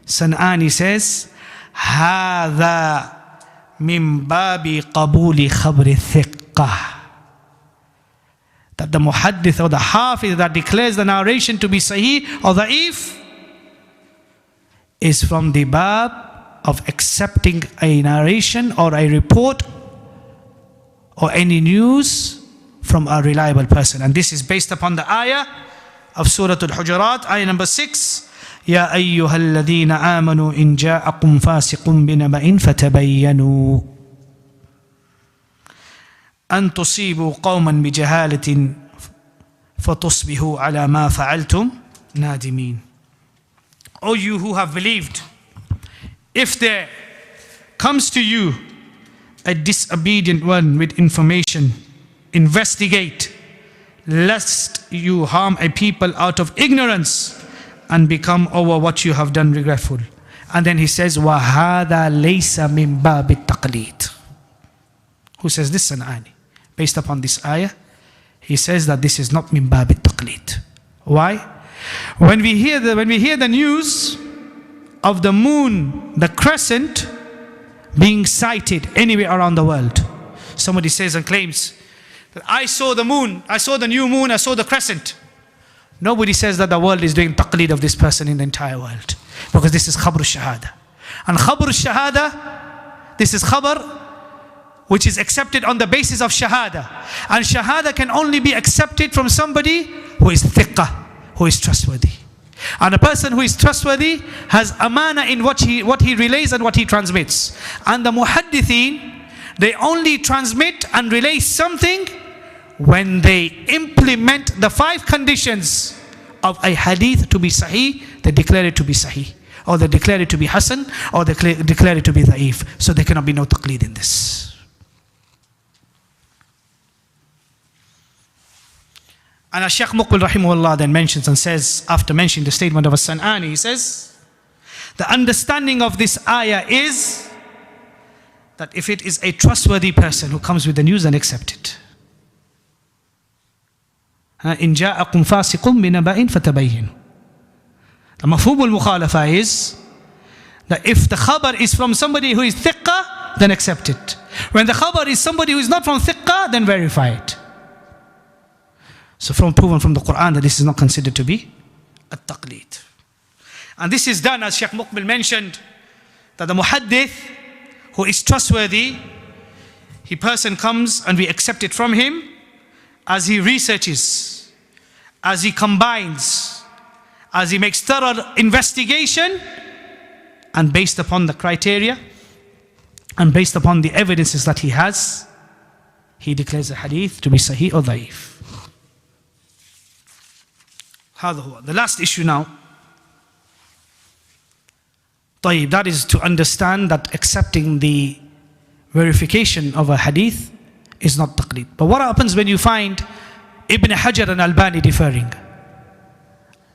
San'ani says, هذا من باب قبول خبر الثقة. That the muhaddith or the hafiz that declares the narration to be sahih or da'if is from the bab of accepting a narration or a report or any news from a reliable person. And this is based upon the ayah of Surah Al-Hujurat, ayah number 6. يا أيها الذين آمنوا إن جاءكم فاسق بنبأ فتبينوا أن تصيبوا قوما بجهالة فتصبحوا على ما فعلتم نادمين. O you who have believed, if there comes to you a disobedient one with information, investigate, lest you harm a people out of ignorance and become over what you have done regretful. And then he says, وَهَذَا لَيْسَ مِن بَابِ التَّقْلِيدِ. Who says this? San'ani. Based upon this ayah, he says that this is not min bab al-taqleed. Why? When we hear the news of the moon, the crescent, being sighted anywhere around the world, somebody says and claims that I saw the moon, I saw the new moon, I saw the crescent. Nobody says that the world is doing taqleed of this person in the entire world, because this is khabr al-shahada. And khabr al-shahada, this is khabar which is accepted on the basis of shahada. And shahada can only be accepted from somebody who is thiqah, who is trustworthy. And a person who is trustworthy has amana in what he relays and what he transmits. And the muhaddithin, they only transmit and relay something when they implement the 5 conditions of a hadith to be sahih. They declare it to be sahih, or they declare it to be hasan, or they declare it to be da'if. So there cannot be no taqleed in this. And as Shaykh Muqbil rahimahullah then mentions and says, after mentioning the statement of As-San'ani, he says, the understanding of this ayah is that if it is a trustworthy person who comes with the news, then accept it. إِن جَاءَكُمْ فَاسِقٌ بِنَبَإٍ فَتَبَيِّنُوا. The mafhum al-mukhalafa is that if the khabar is from somebody who is thiqqa, then accept it. When the khabar is somebody who is not from thiqqa, then verify it. So proven from the Quran that this is not considered to be a taqleed. And this is done, as Shaykh Muqbil mentioned, that the muhaddith who is trustworthy, he person comes and we accept it from him as he researches, as he combines, as he makes thorough investigation, and based upon the criteria and based upon the evidences that he has, he declares the hadith to be sahih or da'if. The last issue now, that is to understand that accepting the verification of a hadith is not taqleed. But what happens when you find Ibn Hajar and Albani differing?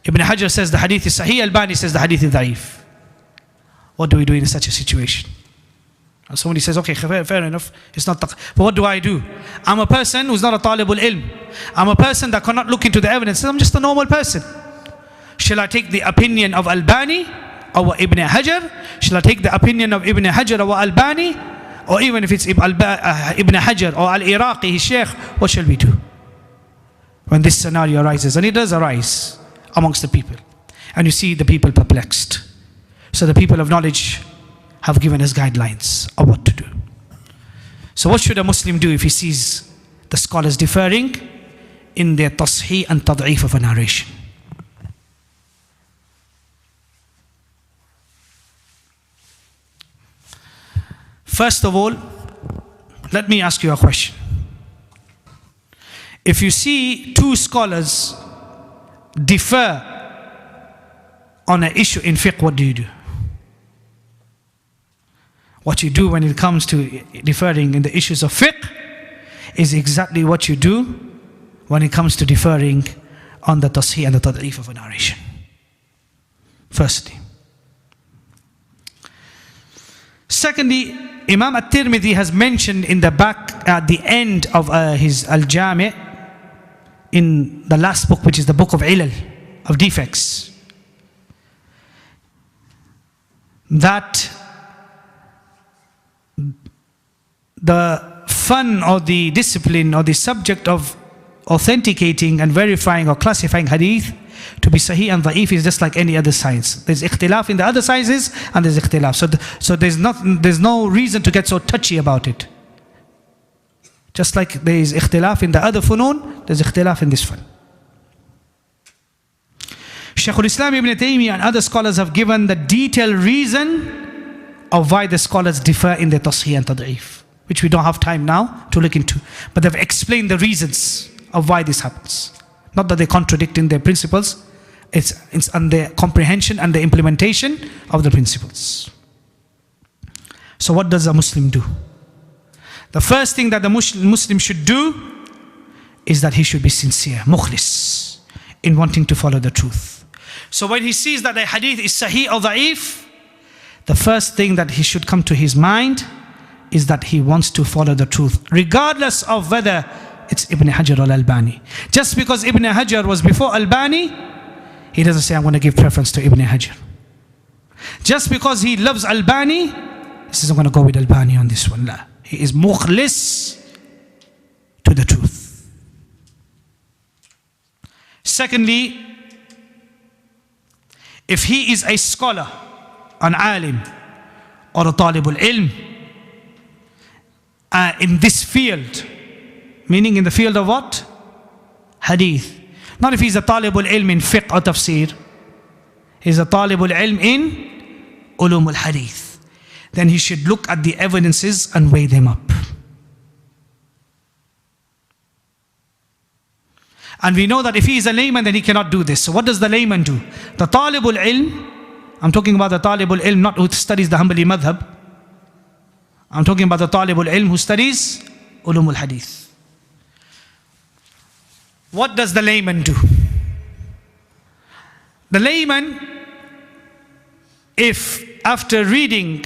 Ibn Hajar says the hadith is sahih, Albani says the hadith is da'if. What do we do in such a situation? And somebody says, okay, fair enough, it's not taqleed. But what do I do? I'm a person who's not a talibul ilm. I'm a person that cannot look into the evidence. I'm just a normal person. Shall I take the opinion of Albani or Ibn Hajar? Shall I take the opinion of Ibn Hajar or Albani? Or even if it's Ibn Hajar or Al-Iraqi, his Shaykh, what shall we do when this scenario arises? And it does arise amongst the people. And you see the people perplexed. So the people of knowledge have given us guidelines of what to do. So what should a Muslim do if he sees the scholars differing in their tasheeh and tad'if of a narration? First of all, let me ask you a question. If you see two scholars differ on an issue in fiqh, what do you do? What you do when it comes to differing in the issues of fiqh is exactly what you do when it comes to differing on the tasheeh and the tad'if of a narration. Firstly. Secondly, Imam At-Tirmidhi has mentioned in the back, at the end of his Al-Jami', in the last book, which is the book of Ilal, of defects, that the fun or the discipline or the subject of authenticating and verifying or classifying hadith to be sahih and da'if is just like any other science. There's ikhtilaf in the other sciences and there's ikhtilaf. So there's no reason to get so touchy about it. Just like there is ikhtilaf in the other funun, there's ikhtilaf in this fun. Shaykh al-Islam Ibn Taymiyyah and other scholars have given the detailed reason of why the scholars differ in their tasheeh and tad'if, which we don't have time now to look into. But they've explained the reasons of why this happens. Not that they contradict in their principles, it's on their comprehension and the implementation of the principles. So what does a Muslim do? The first thing that the Muslim should do is that he should be sincere, mukhlis, in wanting to follow the truth. So when he sees that the hadith is sahih or da'if, the first thing that he should come to his mind is that he wants to follow the truth, regardless of whether it's Ibn Hajar or Albani. Just because Ibn Hajar was before Albani, he doesn't say, I'm going to give preference to Ibn Hajar. Just because he loves Albani, he says, I'm going to go with Albani on this one. La. He is mukhlis to the truth. Secondly, if he is a scholar, an alim, or a talibul ilm, in this field, meaning in the field of what? Hadith. Not if he's a talibul ilm in fiqh or tafsir. He's a talibul ilm in ulum al-hadith. Then he should look at the evidences and weigh them up. And we know that if he is a layman, then he cannot do this. So what does the layman do? The talibul ilm, I'm talking about the talibul ilm, not who studies the Hanbali Madhab. I'm talking about the talibul ilm who studies ulum al-hadith. what does the layman do? The layman, if after reading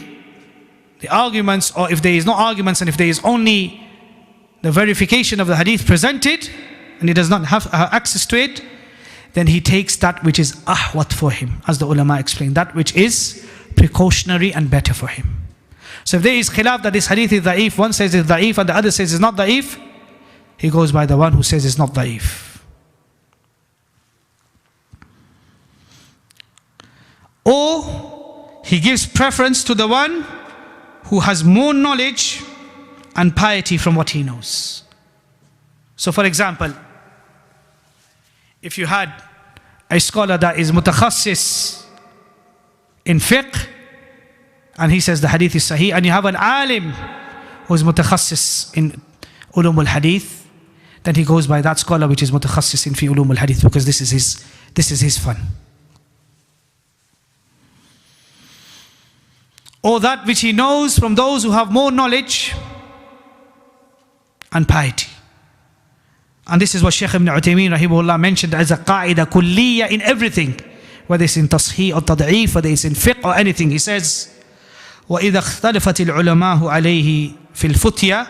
the arguments, or if there is no arguments and if there is only the verification of the hadith presented and he does not have access to it, then he takes that which is ahwat for him, as the ulama explained, that which is precautionary and better for him. So if there is khilaf that this hadith is da'if, one says it's da'if and the other says it's not da'if, he goes by the one who says it's not da'if. Or he gives preference to the one who has more knowledge and piety from what he knows. So for example, if you had a scholar that is mutakhassis in fiqh and he says the hadith is sahih, and you have an alim who is mutakhassis in ulum al-hadith, then he goes by that scholar which is mutakhassis in fi ulum al-hadith, because this is his fun. Or that which he knows from those who have more knowledge and piety. And this is what Shaykh Ibn Uthaymeen rahimahullah mentioned as a qaida kulliya in everything, whether it's in tasheeh or tad'if, whether it's in fiqh or anything. He says, وَإِذَا اخْتَلَفَتِ الْعُلَمَاءُ عَلَيْهِ فِي الْفُتْيَةِ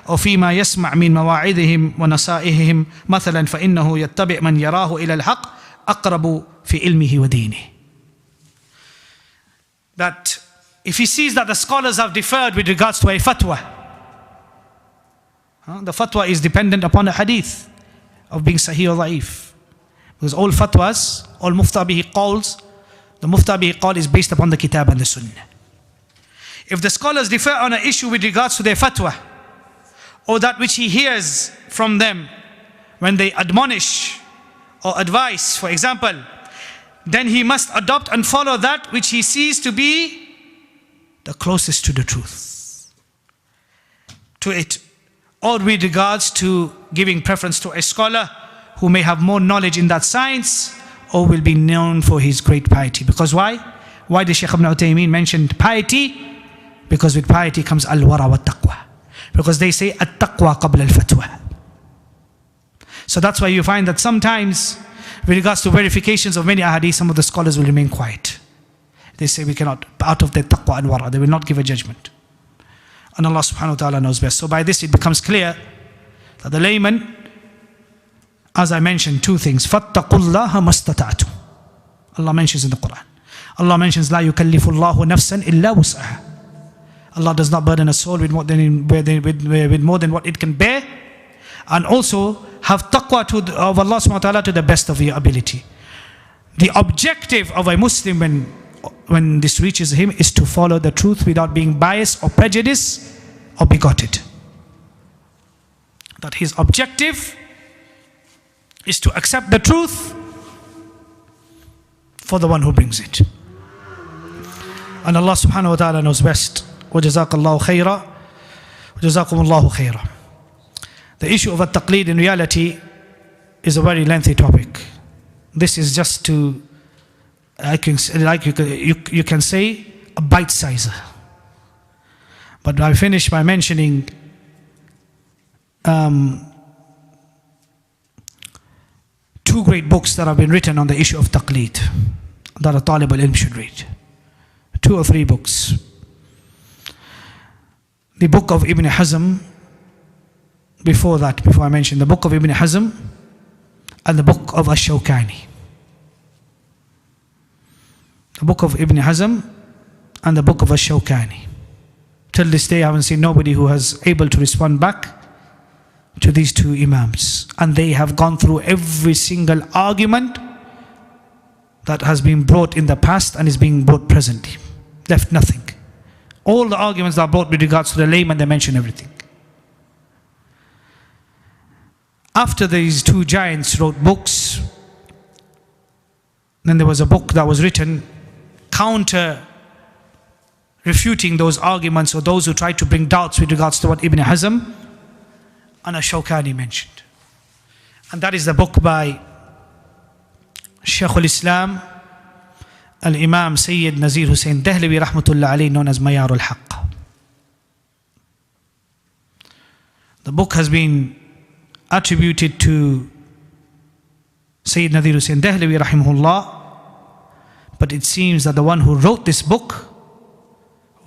أو فيما يسمع من مواعظهم ونصائحهم مثلا فإنه يتبع من يراه إلى الحق أقرب في علمه ودينه. That if he sees that the scholars have differed with regards to a fatwa, the fatwa is dependent upon the hadith of being sahih or da'if. Because all fatwas, all mufta bihi qawls, the mufta bihi qawl is based upon the kitab and the sunnah. If the scholars differ on an issue with regards to their fatwa, or that which he hears from them when they admonish or advise, for example, then he must adopt and follow that which he sees to be the closest to the truth, to it. Or with regards to giving preference to a scholar who may have more knowledge in that science or will be known for his great piety. Because why? Why did Shaykh Ibn Uthaymeen mention piety? Because with piety comes al-wara wa taqwa. Because they say at-taqwa qabla al-fatwa. So that's why you find that sometimes with regards to verifications of many ahadith, some of the scholars will remain quiet. They say we cannot, out of their taqwa and wara, they will not give a judgment. And Allah subhanahu wa ta'ala knows best. So by this it becomes clear that the layman, as I mentioned, two things. فَاتَّقُوا اللَّهَ مَسْتَطَعْتُمْ. Allah mentions in the Quran. Allah mentions لَا يُكَلِّفُ اللَّهُ نَفْسًا إِلَّا وُسْعَهَا. Allah does not burden a soul with more than what it can bear. And also have taqwa of Allah subhanahu wa ta'ala to the best of your ability. The objective of a Muslim when this reaches him is to follow the truth without being biased or prejudiced or bigoted. That his objective is to accept the truth for the one who brings it. And Allah subhanahu wa ta'ala knows best. وَجَزَاكَ اللَّهُ خَيْرًا وَجَزَاكُمُ اللَّهُ خَيْرًا. The issue of taqleed in reality is a very lengthy topic. This is just to, you can say, a bite sizer. But I finish by mentioning two great books that have been written on the issue of taqleed that a talib al-ilm should read. 2 or 3 books. The book of Ibn Hazm, before I mention the book of Ibn Hazm and the book of Ash-Shawkani. The book of Ibn Hazm and the book of Ash-Shawkani. Till this day I haven't seen nobody who has able to respond back to these 2 imams. And they have gone through every single argument that has been brought in the past and is being brought presently. Left nothing. All the arguments that are brought with regards to the layman, they mention everything. After these 2 giants wrote books, then there was a book that was written counter refuting those arguments or those who tried to bring doubts with regards to what Ibn Hazm and Ash-Shawkani mentioned. And that is the book by Shaykh al-Islam Al-Imam Sayyid Nazir Hussain Dahlawi rahmatullah alayhi, known as Mayar al-Haqq. The book has been attributed to Sayyid Nadir Hussain Dehlawi rahimahullah. But it seems that the one who wrote this book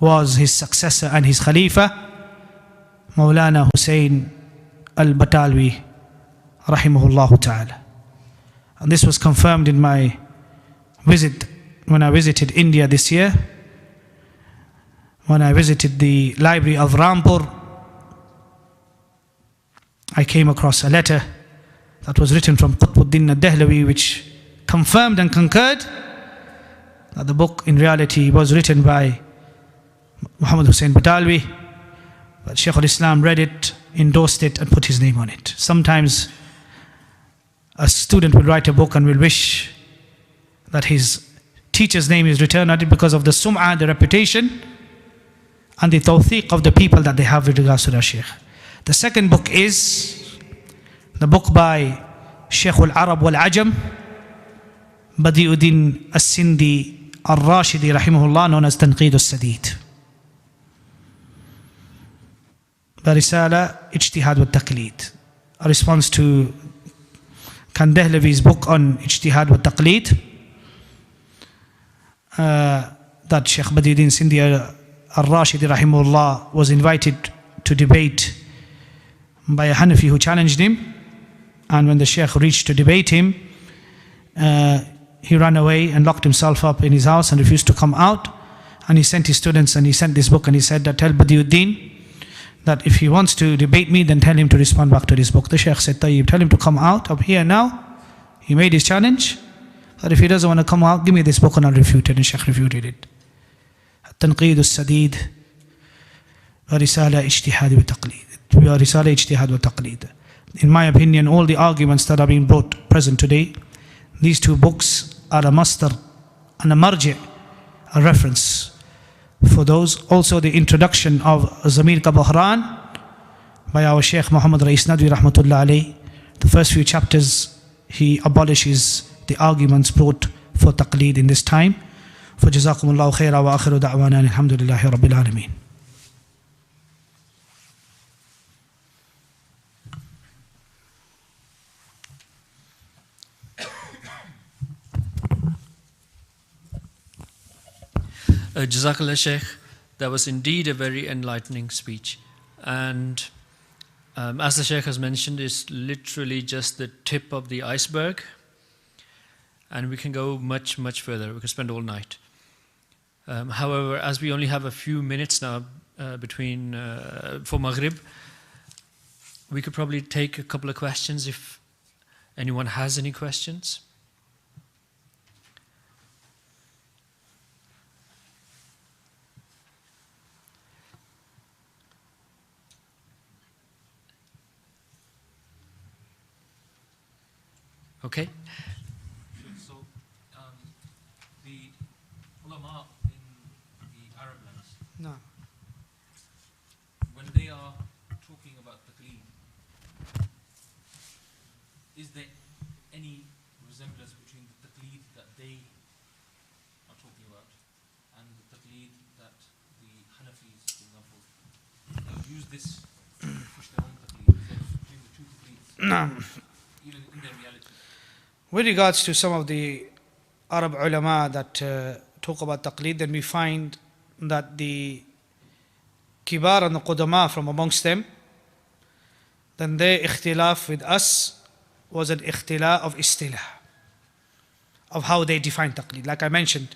was his successor and his Khalifa, Maulana Hussain al-Batalwi rahimahullah ta'ala. And this was confirmed in my visit when I visited India this year. When I visited the library of Rampur, I came across a letter that was written from Qutbuddin al-Dehlawi, which confirmed and concurred that the book in reality was written by Muhammad Hussain Batalwi, but Shaykh al-Islam read it, endorsed it and put his name on it. Sometimes a student will write a book and will wish that his teacher's name is written on it because of the sum'ah, the reputation and the tawfiq of the people that they have with regards to their Shaykh. The second book is the book by Shaykh al-Arab wal-Ajam, Badiuddin al-Sindi al-Rashidi rahimahullah, known as Tanqeed al-Sadid. The Risala, Ijtihad wa-Taqleed, a response to Khan Dehlawi's book on Ijtihad wa-Taqleed, that Shaykh Badiuddin Sindi al-Rashidi rahimahullah was invited to debate by a Hanafi who challenged him, and when the Shaykh reached to debate him, he ran away and locked himself up in his house and refused to come out. And he sent his students and he sent this book and he said that tell Badiuddin that if he wants to debate me, then tell him to respond back to this book. The Shaykh said, Tayyib, tell him to come out up here now. He made his challenge. That if he doesn't want to come out, give me this book and I'll refute it. And Shaykh refuted it. Tanqeed al-Sadid, Risala Ijtihad wa Taqleed. Risala Ijtihad wa Taqleed. In my opinion, all the arguments that are being brought present today, these two books are a mastar and a marji', a reference for those. Also the introduction of Zamir Ka Bahran by our Shaykh Muhammad Rais Nadwi rahmatullah alayh. The first few chapters he abolishes the arguments brought for taqleed in this time. فجزاكم الله خيرا وآخر دعوانا الحمد لله رب العالمين. Jazakallah Shaykh, that was indeed a very enlightening speech, and as the Shaykh has mentioned, it's literally just the tip of the iceberg, and we can go much further. We can spend all night. However, as we only have a few minutes now for Maghrib, we could probably take a couple of questions if anyone has any questions. Okay. So, the ulama in the Arab lands, No. when they are talking about taqleed, is there any resemblance between the taqleed that they are talking about and the taqleed that the Hanafis, for example, use this to push their own taqleed? Is there between the two taqleeds, No. even in their reality? With regards to some of the Arab ulama that talk about taqleed, then we find that the kibar and the qudama from amongst them, then their ikhtilaf with us was an ikhtilaf of istilah, of how they define taqleed. Like I mentioned,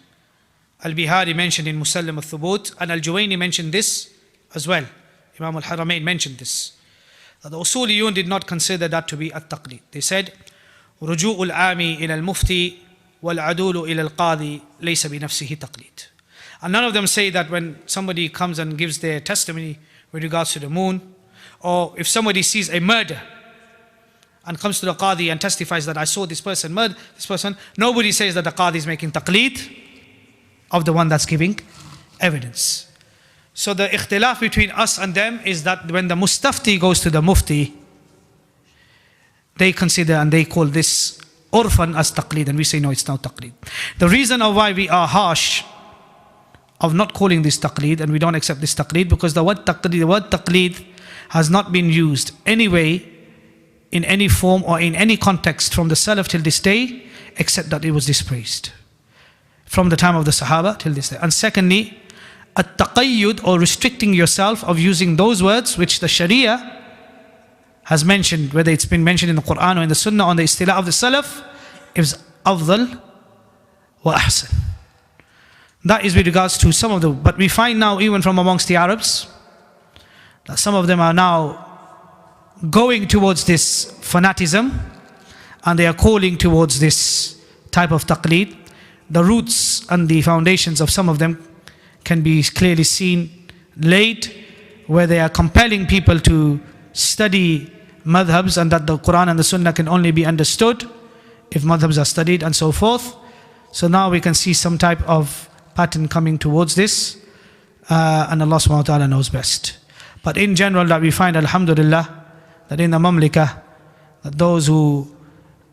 Al-Bihari mentioned in Musallim al-Thubut, and Al-Juwayni mentioned this as well. Imam al-Haramain mentioned this, that the Usuliyun did not consider that to be at-taqleed. They said, رجوع العامي إلى المفتي والعدول إلى القاضي ليس بنفسه تقليد. And none of them say that when somebody comes and gives their testimony with regards to the moon, or if somebody sees a murder and comes to the qadi and testifies that I saw this person murder this person, nobody says that the qadi is making taqleed of the one that's giving evidence. So the ikhtilaf between us and them is that when the mustafti goes to the mufti, they consider and they call this urfan as taqleed, and we say no, it's not taqleed. The reason of why we are harsh of not calling this taqleed and we don't accept this taqleed, because the word taqleed has not been used anyway in any form or in any context from the Salaf till this day, except that it was dispraised. From the time of the Sahaba till this day. And secondly, at-taqayyud, or restricting yourself of using those words which the Sharia has mentioned, whether it's been mentioned in the Quran or in the Sunnah on the istilah of the Salaf, is afdal wa ahsan. That is with regards to some of the, but we find now even from amongst the Arabs, that some of them are now going towards this fanatism, and they are calling towards this type of taqleed. The roots and the foundations of some of them can be clearly seen laid, where they are compelling people to study madhabs, and that the Quran and the Sunnah can only be understood if madhabs are studied and so forth. So now we can see some type of pattern coming towards this, and Allah subhanahu wa ta'ala knows best. But in general, that we find, alhamdulillah, that in the Mamlaka, that those who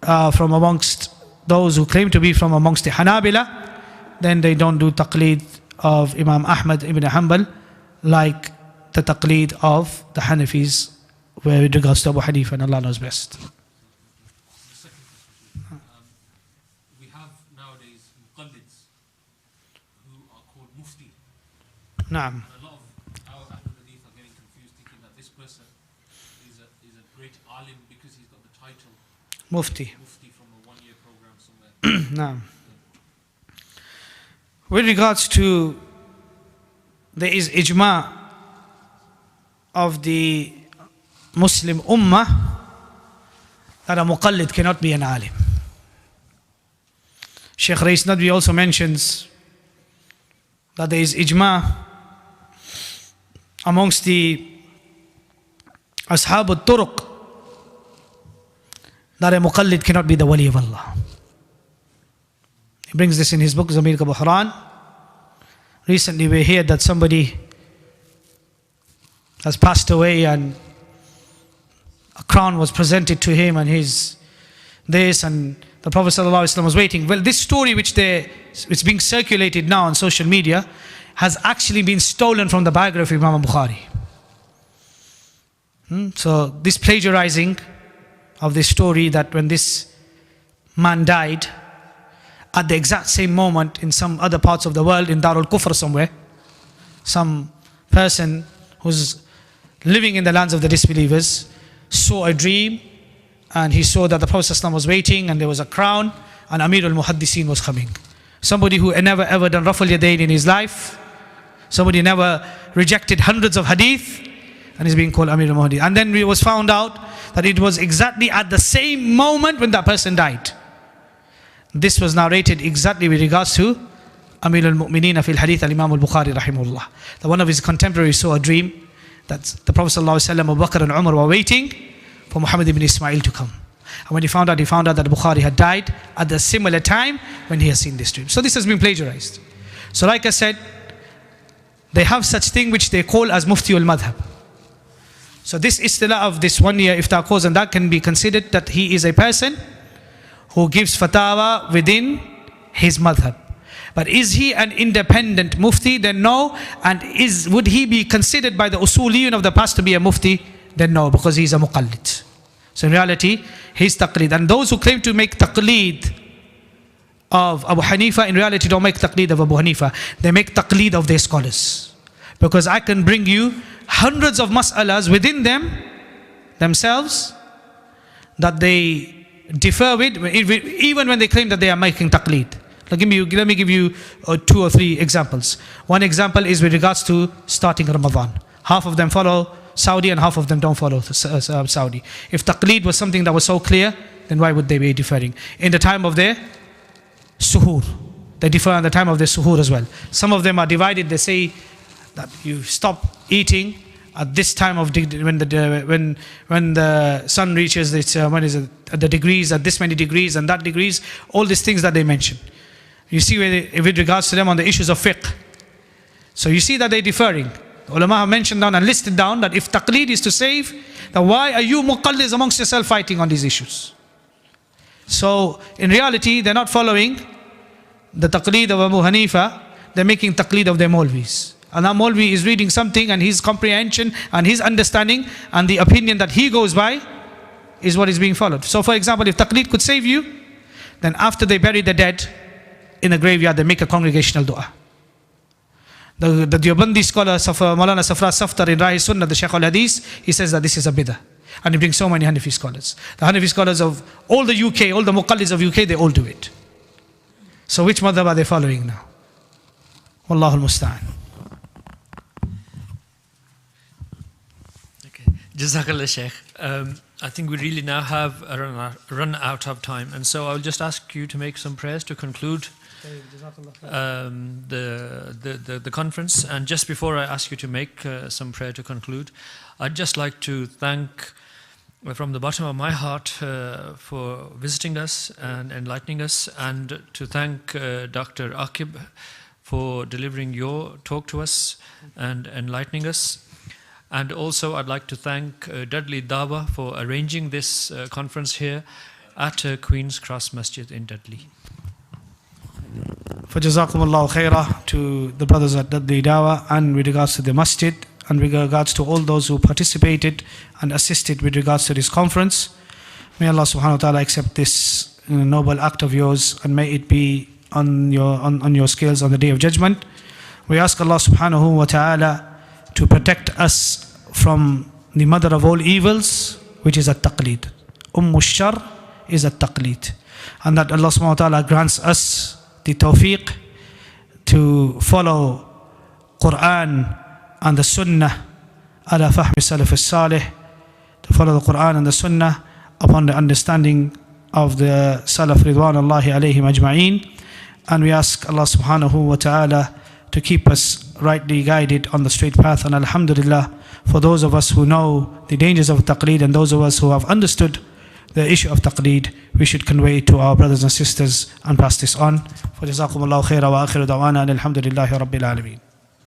are from amongst, those who claim to be from amongst the Hanabila, then they don't do taqleed of Imam Ahmad ibn Hanbal like the taqleed of the Hanafis, where with regards to Abu Hanifa, and Allah knows best. The second question. We have nowadays muqallids who are called mufti. Naam. And a lot of our Ahlul Hadith are getting confused, thinking that this person is a great alim because he's got the title Mufti. from a one-year program somewhere. Naam. With regards to, there is ijma of the Muslim ummah that a muqallid cannot be an alim. Shaykh Rais Nadwi also mentions that there is ijma amongst the ashab al-turuq that a muqallid cannot be the wali of Allah. He brings this in his book Zamir ka Buhran. Recently we heard that somebody has passed away and a crown was presented to him and his this, and the Prophet ﷺ was waiting. Well, this story it's being circulated now on social media has actually been stolen from the biography of Imam Bukhari. So this plagiarizing of this story, that when this man died, at the exact same moment in some other parts of the world, in Darul Kufr somewhere, some person who's living in the lands of the disbelievers saw a dream, and he saw that the Prophet ﷺ was waiting and there was a crown and Amir al-Muhaddiseen was coming. Somebody who had never ever done Rafal Yadayn in his life, somebody never rejected hundreds of hadith, and he's being called Amir al-Muhaddiseen. And then it was found out that it was exactly at the same moment when that person died. This was narrated exactly with regards to Amir al-Mu'mineen fil Hadith al-Imam al-Bukhari rahimahullah. That one of his contemporaries saw a dream that the Prophet ﷺ, Abu Bakr and Umar were waiting for Muhammad ibn Ismail to come. And when he found out that Bukhari had died at the similar time when he has seen this dream. So this has been plagiarized. So like I said, they have such thing which they call as Mufti al-Madhab. So this istilah of this 1 year iftar course, and that can be considered that he is a person who gives fatwa within his madhab. But is he an independent mufti? Then no. And would he be considered by the usuliyun of the past to be a mufti? Then no, because he is a muqallid. So in reality, he's taqleed. And those who claim to make taqleed of Abu Hanifa, in reality don't make taqleed of Abu Hanifa. They make taqleed of their scholars. Because I can bring you hundreds of mas'alas within themselves that they differ with, even when they claim that they are making taqleed. Let me give you 2 or 3 examples. One example is with regards to starting Ramadan. Half of them follow Saudi and half of them don't follow Saudi. If taqleed was something that was so clear, then why would they be differing? In the time of their suhoor, they differ at the time of their suhoor as well. Some of them are divided. They say that you stop eating at this time of when the sun reaches its the degrees, at this many degrees and that degrees, all these things that they mention. You see with regards to them on the issues of fiqh. So you see that they're differing. The ulama have mentioned down and listed down that if taqleed is to save, then why are you muqallids amongst yourself fighting on these issues? So in reality, they're not following the taqleed of Abu Hanifa, they're making taqleed of their Maulvis. And that Maulvi is reading something and his comprehension and his understanding and the opinion that he goes by is what is being followed. So for example, if taqleed could save you, then after they bury the dead in the graveyard, they make a congregational dua. The Deobandi scholar Maulana Safra Saftar in Rahi Sunnah, the Shaykh al-Hadith, he says that this is a bid'ah. And he brings so many Hanafi scholars. The Hanafi scholars of all the UK, all the muqallids of UK, they all do it. So which madhab are they following now? Wallahu al-musta'an. Okay. Jazakallah Shaykh. I think we really now have run out of time, and so I'll just ask you to make some prayers to conclude the conference. And just before I ask you to make some prayer to conclude, I'd just like to thank from the bottom of my heart for visiting us and enlightening us, and to thank Dr. Aqib for delivering your talk to us and enlightening us. And also I'd like to thank Dudley Dawa for arranging this conference here at Queen's Cross Masjid in Dudley. For Jazakumullahu khairah to the brothers at Dudley Dawa, and with regards to the masjid, and with regards to all those who participated and assisted with regards to this conference. May Allah subhanahu wa ta'ala accept this noble act of yours, and may it be on your scales on the Day of Judgment. We ask Allah subhanahu wa ta'ala to protect us from the mother of all evils, which is at-taqleed. Shar is at-taqleed. And that Allah subhanahu wa ta'ala grants us the tawfiq to follow Quran and the Sunnah ala fahmi salaf as-salih, to follow the Quran and the Sunnah upon the understanding of the Salaf Ridwanullahi alayhim ajma'een. And we ask Allah subhanahu wa ta'ala to keep us rightly guided on the straight path. And alhamdulillah, for those of us who know the dangers of taqleed, and those of us who have understood the issue of taqleed, we should convey to our brothers and sisters and pass this on. For jazakumullahu khaira wa akhiru da'wana alhamdulillahi rabbil alameen.